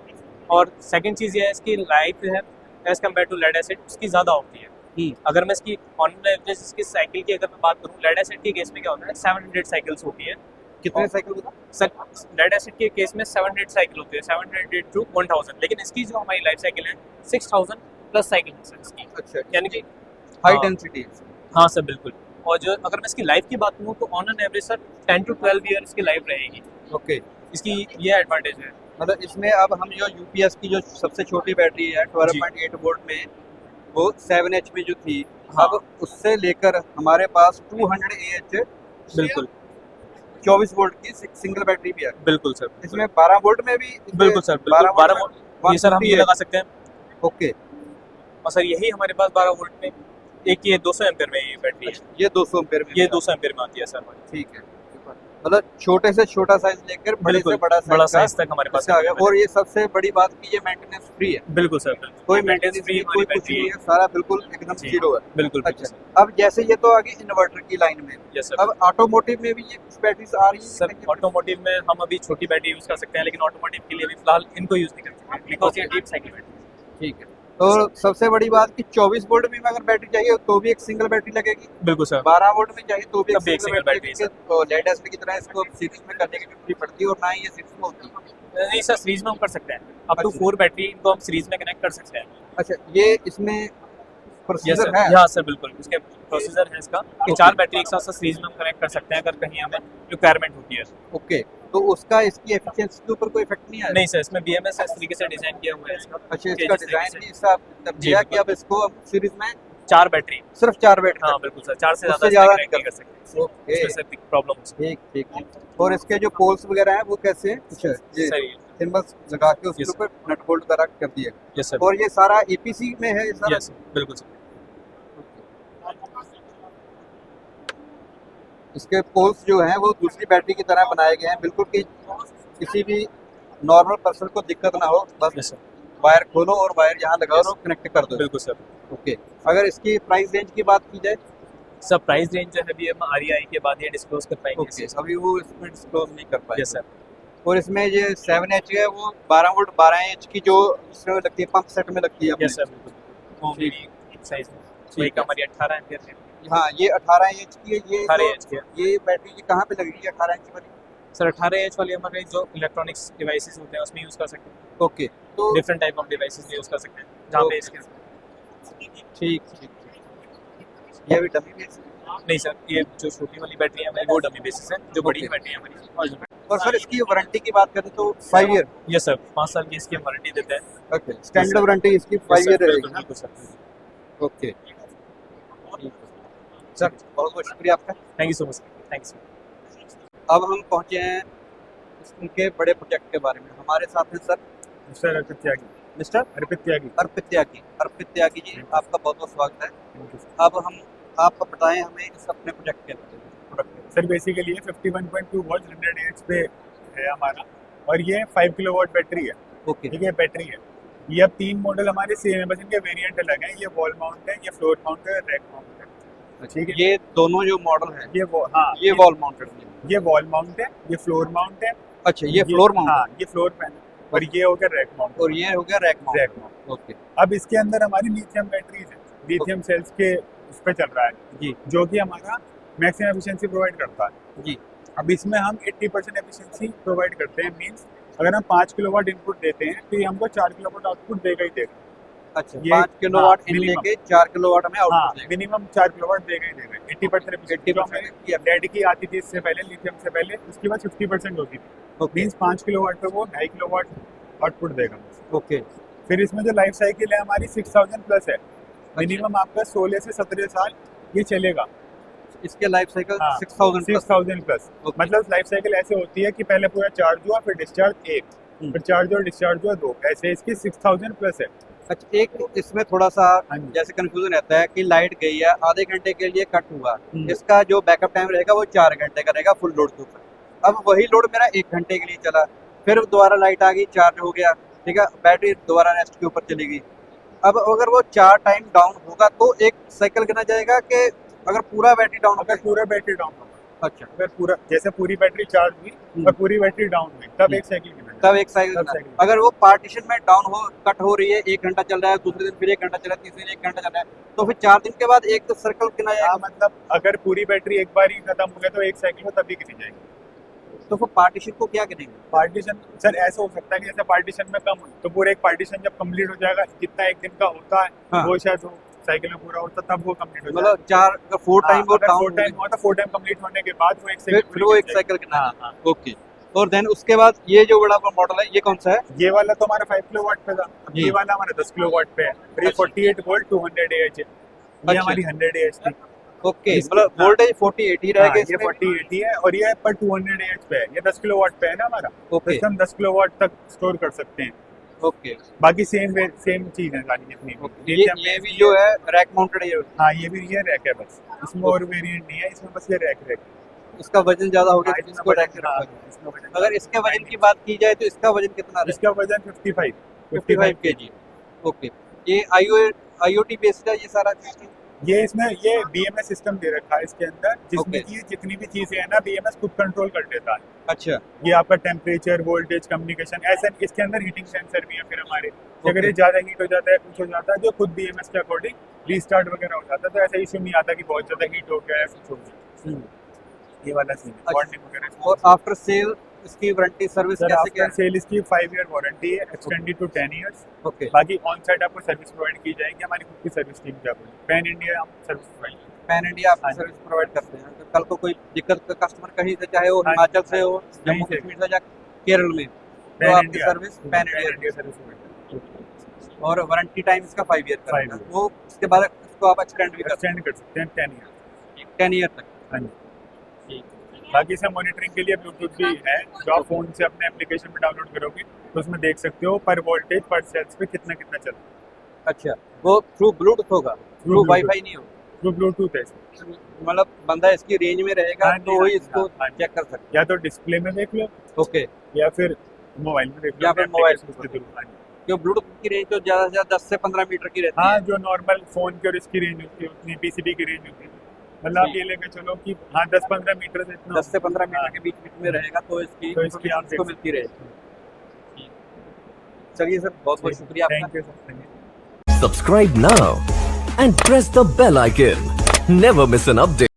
और सेकंड चीज़ ये है इसकी लाइफ है as compare to lead acid उसकी ज़्यादा होती है। अगर मैं इसकी ऑन एवरेज इसकी साइकिल की अगर मैं बात करूँ, लेड एसिड के केस में क्या होता है 700 साइकिल्स होती है। कितने साइकिल होता है? सर लेड एसिड के केस में 700 साइकिल होती है, 700 to 1000, लेकिन इसकी जो हमारी लाइफ साइकिल है 6000 प्लस साइकिल है सर इसकी। अच्छा, यानी कि हाई हाँ। डेंसिटी। हाँ सर बिल्कुल। और जो अगर मैं इसकी लाइफ की बात करूँ तो on an average sir 10 to 12 year इसकी लाइफ रहेगी। ओके, इसकी ये एडवांटेज है। मतलब इसमें अब हम जो यूपीएस की जो सबसे छोटी बैटरी है 12.8 वोल्ट में, वो 7H में जो थी, हाँ। अब उससे लेकर हमारे पास 200 AH बिल्कुल 24 वोल्ट की सिंगल बैटरी भी है। बिल्कुल सर। इसमें 12 वोल्ट में भी बिल्कुल सर, 12 वोल्ट ये सर हम ये 150 लगा सकते हैं। ओके, और सर यही हमारे पास 12 वोल्ट में एक ये 200 एम्पियर में ये बैटरी है, ये 200 एम्पीयर में ये 200 एम्पियर में आती है सर हमारी। ठीक है। मतलब छोटे से छोटा साइज लेकर बड़े से बिल्कुल, बड़ा बड़ा साइज साइज तक हमारे पास आ गया। available और ये सबसे बड़ी बात कि ये मेंटेनेंस फ्री है, है। बिल्कुल सर, बिल्कुल कोई मेंटेनेंस मेंटेनेंस फ्री फ्री हमारी कोई कुछ बैटरी नहीं है। है, सारा बिल्कुल एकदम जी, जीरो है। बिल्कुल अच्छा, बिल्कुल अब जैसे ये तो आ गई इन्वर्टर की लाइन में, यस सर। अब ऑटोमोटिव में भी ये कुछ बैटरीज आ रही सर है। ऑटोमोटिव में हम अभी छोटी बैटरी यूज कर सकते हैं, लेकिन ऑटोमोटिव के लिए अभी फिलहाल इनको यूज नहीं कर सकते बिकॉज ये डीप साइकिल बैटरी। ठीक है, तो सबसे बड़ी बात कि 24 वोल्ट में अगर बैटरी चाहिए तो भी एक सिंगल बैटरी लगेगी, बिल्कुल सर, 12 वोल्ट में चाहिए तो भी तब भी एक single battery है, तो लेड एसिड की तरह इसको सीरीज में करने की जरूरत नहीं पड़ती और ना ही ये सीरीज में होती है। नहीं सर सीरीज में हम कर सकते हैं, अप टू अच्छा। 4 बैटरी इनको हम सीरीज में कनेक्ट कर सकते हैं। अच्छा, ये इसमें यस प्रोसीजर सर, है। हाँ सर बिल्कुल, उसके प्रोसीजर है इसका कि 4 बैटरी एक साथ साथ सीरीज में हम कनेक्ट कर सकते हैं अगर कहीं हमें रिक्वायरमेंट होती है। ओके, तो उसका इसकी एफिशिएंसी के ऊपर कोई इफेक्ट नहीं आया? नहीं सर, इसमें BMS इस तरीके से डिजाइन किया हुआ है इसका। अच्छा, कि इसका जिस डिजाइन तरीके भी हिसाब कर जी, दिया कि बिल्कुल। अब इसको सीरीज में 4 बैटरी, सिर्फ 4 बैटरी। हाँ बिल्कुल सर, 4 से उससे ज्यादा ज्यादा कनेक्ट नहीं कर सकते, ओके, उसमें सर प्रॉब्लम हो सकती ठीक ठीक ठीक। और इसके जो पोल्स वगैरह हैं वो कैसे हैं? अच्छा, है। ये सही है, सिंबल्स लगा के उसके Yes, ऊपर नट बोल्ट वगैरह कर दिए। यस सर, और ये सारा EPC में है ये सारा? यस बिल्कुल सर। इसके पोल्स जो हैं वो दूसरी बैटरी की तरह बनाए गए हैं, बिल्कुल कि किसी भी नॉर्मल पर्सन को दिक्कत ना हो, बस यस सर, वायर खोलो और वायर यहाँ लगाओ और कनेक्ट कर दो। बिल्कुल सर। ओके, अगर इसकी प्राइस रेंज की बात की जाए? सर प्राइस रेंज जो है अभी हम REI के बाद ये डिस्क्लोज कर पाएंगे। ओके, अभी वो इसमें डिस्क्लोज नहीं कर पाए। यस सर, और इसमें ये 7H है, वो 12 वोल्ट 12H की जो इसमें लगती है, पंप सेट में लगती है अपने। यस सर बिल्कुल, वो मेरी साइज में तो एक हमारी 18 एम्पियर है। हाँ, ये 18H की है। ये 18 इंच की है। ये बैटरी ये कहाँ पे लग रही है 18H वाली? सर 18 इंच वाली हमारे जो इलेक्ट्रॉनिक्स डिवाइसेस होते हैं उसमें यूज कर सकते हैं, ओके, तो डिफरेंट टाइप ऑफ डिवाइसेस में यूज कर सकते हैं जहाँ पे इसके ठीक ठीक। ये भी डमी बेस है। नहीं सर, ये जो छोटी वाली बैटरी है हमारी वो डमी बेसिस है, जो बड़ी Okay. बैटरी है हमारी। और सर इसकी वारंटी की बात करें तो 5 ईयर? यस सर, 5 साल की इसकी हम वारंटी देते हैं। ओके, स्टैंडर्ड वारंटी इसकी 5 ईयर रहेगी ना? बिल्कुल सर। ओके सर, बहुत बहुत शुक्रिया आपका। Thank you so much, thank you. अब हम पहुंचे हैं उनके बड़े प्रोजेक्ट के बारे में। हमारे साथ हैं सर मिस्टर अर्पित त्यागी। मिस्टर अर्पित त्यागी। अर्पित त्यागी। अर्पित त्यागी जी, आपका बहुत बहुत स्वागत है। अब हम आप बताएं हमें इस अपने प्रोजेक्ट के बारे में। सर बेसिकली ये 51.2 वॉट 100 AH पे है हमारा, और ये 5 किलोवाट बैटरी है। ओके, ठीक है, बैटरी है। ये अब 3 मॉडल हमारे सेम है, बस इनके वेरिएंट अलग हैं। ये वॉल माउंट है, ये फ्लोर माउंट है, रैक माउंट है। ठीक है, ये दोनों जो मॉडल हैं हाँ ये वॉल माउंटेड हैं। ये वॉल माउंट है, ये फ्लोर माउंट है। अच्छा, ये फ्लोर माउंट हाँ, ये फ्लोर पैनल, और ये हो गया रैक माउंट। और ये हो गया rack mount. Rack mount. Okay अब इसके अंदर हमारी लिथियम बैटरीज है, लिथियम सेल्स के उस पे चल रहा है जी जो कि हमारा मैक्सिमम एफिशिएंसी प्रोवाइड करता है। जी। अब इसमें हम 80% एफिशिएंसी प्रोवाइड करते हैं। मींस अगर हम 5 किलोवाट इनपुट देते हैं तो ये हमको 4 किलोवाट आउटपुट देगा ही देगा। अच्छा, ये 5 किलोवाट इन minimum। लेके 4 किलोवाट में हाँ, आउटपुट देगा। मिनिमम 4 किलोवाट देगा ही देगा। 80% एफिशिएंसी जो 80% हमें डेड की आती थी इससे पहले, लिथियम से पहले, उसके बाद 50% होती थी। ओके मींस 5 किलोवाट पे वो 2.5 किलोवाट आउटपुट देगा। ओके, फिर इसमें जो लाइफ साइकिल है हमारी 6000 प्लस है। मिनिमम आपका 16 से 17 साल ये चलेगा। इसके लाइफ साइकिल हाँ, 6000 प्लस। 6000 प्लस। Okay. मतलब लाइफ साइकिल ऐसे होती है कि पहले पूरा चार्ज हुआ, फिर डिस्चार्ज 1, फिर चार्ज और डिस्चार्ज हुआ 2, ऐसे इसकी 6000 प्लस है। अच्छा, एक इसमें थोड़ा सा हाँ जी। जैसे कंफ्यूजन रहता है कि लाइट गई है, आधे घंटे के लिए कट हुआ, हम्म। इसका जो बैकअप टाइम रहेगा वो 4 घंटे का रहेगा फुल लोड के ऊपर। अब वही लोड मेरा 1 घंटे के लिए चला, फिर दोबारा लाइट आ गई, चार्ज हो गया, ठीक है, बैटरी दोबारा रेस्ट के ऊपर चलेगी। अब अगर वो 4 टाइम डाउन होगा तो एक साइकिल गिना जाएगा कि अगर पूरा बैटरी डाउन अगर पूरा बैटरी डाउन होगा, अच्छा, अगर पूरा जैसे पूरी बैटरी चार्ज हुई और पूरी बैटरी डाउन हुई, तब एक साइकिल गिना तब एक साइकिल तब गिना। साइकिल। अगर वो पार्टीशन में डाउन हो, कट हो रही है, 1 घंटा चल रहा है, दूसरे दिन फिर 1 घंटा चल रहा है, तीसरे दिन 1 घंटा चल रहा है, तो फिर 4 दिन के बाद एक सर्कल गिना जाएगा। हाँ, मतलब अगर पूरी बैटरी एक बार ही खत्म हो गया तो एक साइकिल हो तभी गिनी जाएगी। तो फिर पार्टीशन को क्या गिनेंगे? पार्टीशन सर ऐसा हो सकता है कि जैसे पार्टीशन में कम हुई तो पूरा एक पार्टीशन जब कंप्लीट हो जाएगा, जितना एक दिन का होता है हाँ। वो शायद हो साइकिल में पूरा होता तब वो कंप्लीट हो मतलब 4 4 टाइम वो डाउन 4 टाइम हुआ तो 4 टाइम कंप्लीट होने के बाद वो एक फिर साइकिल वो एक साइकिल गिना। हाँ, हाँ। ओके, और देन उसके बाद ये जो बड़ा मॉडल है ये कौन सा है? ये वाला तो हमारा 5 किलोवाट पे था, अब जी। ये वाला हमारा 10 किलोवाट पे है। फिर ये 48 वोल्ट 200 AH है, ये अच्छा। हमारी 100 AH थी। ओके, इसकी- मतलब हाँ। वोल्टेज 48 ही हाँ, रहेगा ये इसमें। 48 है और ये पर 200 AH पे है। ये 10 किलोवाट पे है ना हमारा, तो ओके इसमें हम 10 किलोवाट तक स्टोर कर सकते हैं। ओके बाकी सेम चीज है सारी जितनी भी। ये भी जो है रैक माउंटेड है। हाँ, ये भी ये रैक है बस, इसमें और वेरिएंट नहीं है, इसमें बस ये रैक इसका वजन ज्यादा हो गया तो इसको रैक के हाँ, रखा इसका वजन अगर इसके वजन की बात की जाए तो इसका वजन कितना है? इसका वजन 55 55 kg। ओके, ये IoT बेस्ड है ये सारा चीज? ये इसमें ये BMS सिस्टम दे रखा है इसके अंदर, जिसमें Okay. कि जितनी भी चीजें है ना BMS खुद कंट्रोल कर देता है। अच्छा, ये आपका टेम्परेचर, वोल्टेज, कम्युनिकेशन, ऐसा इसके अंदर हीटिंग सेंसर भी है फिर हमारे। कि अगर ये ज्यादा हीट हो जाता है, कुछ हो जाता है, जो खुद BMS के अकॉर्डिंग रीस्टार्ट वगैरह हो जाता है, तो ऐसा इशू नहीं आता कि बहुत ज्यादा हीट हो गया है, कुछ हो गया। ये वाला सीन है, अच्छा। वार्निंग वगैरह। और आफ्टर सेल इसकी वारंटी सर्विस सर कैसे क्या आफ्टर सेल इसकी 5 ईयर वारंटी है, एक्सटेंडेड टू 10 इयर्स। ओके, बाकी ऑन साइड आपको सर्विस प्रोवाइड की जाएगी, हमारी खुद की सर्विस टीम क्या बोले, पैन इंडिया हम सर्विस प्रोवाइड। पैन इंडिया आप हाँ जी। सर्विस प्रोवाइड करते हैं। तो कल को कोई दिक्कत कस्टमर कहीं से, चाहे वो हाँ जी, हिमाचल से हाँ हो, जी, जम्मू कहीं से। कश्मीर से या केरल में, तो पैन आपकी India service pan India service provide और वारंटी टाइम इसका 5 ईयर का 5 रहेगा। year। वो उसके बाद इसको आप एक्सटेंड भी कर एक्सटेंड कर सकते हैं 10 ईयर। 10 ईयर तक। हाँ जी। बाकी से मॉनिटरिंग के लिए ब्लूटूथ भी है, जो आप फोन से अपने एप्लीकेशन में डाउनलोड करोगे तो उसमें देख सकते हो पर वोल्टेज पर सेल्स पे कितना कितना चल रहा है। अच्छा, वो थ्रू ब्लूटूथ होगा, थ्रू Bluetooth। वाईफाई नहीं होगा? जो ब्लूटूथ है इसमें। मतलब बंदा इसकी रेंज में रहेगा हाँ जी, तो हाँ वही जी, इसको हाँ, चेक कर सकता या तो डिस्प्ले में देख लो है। ओके, या फिर मोबाइल में देख लो, या फिर मोबाइल applications के थ्रू। हाँ जी। क्यों ब्लूटूथ की रेंज तो ज्यादा से ज्यादा 10 से 15 मीटर की रहती हाँ, है। जो नॉर्मल फोन की और इसकी रेंज होती है उतनी PCB की रेंज होती है, मतलब आप जी। ये लेके चलो कि हाँ 10-15 मीटर से इतना 10 से 15 मीटर के बीच बीच में रहेगा तो इसकी तो इसकी आप इसको मिलती रहेगी। चलिए सर, बहुत बहुत शुक्रिया आपका। Thank you sir. Subscribe now and press the bell icon. Never miss an update.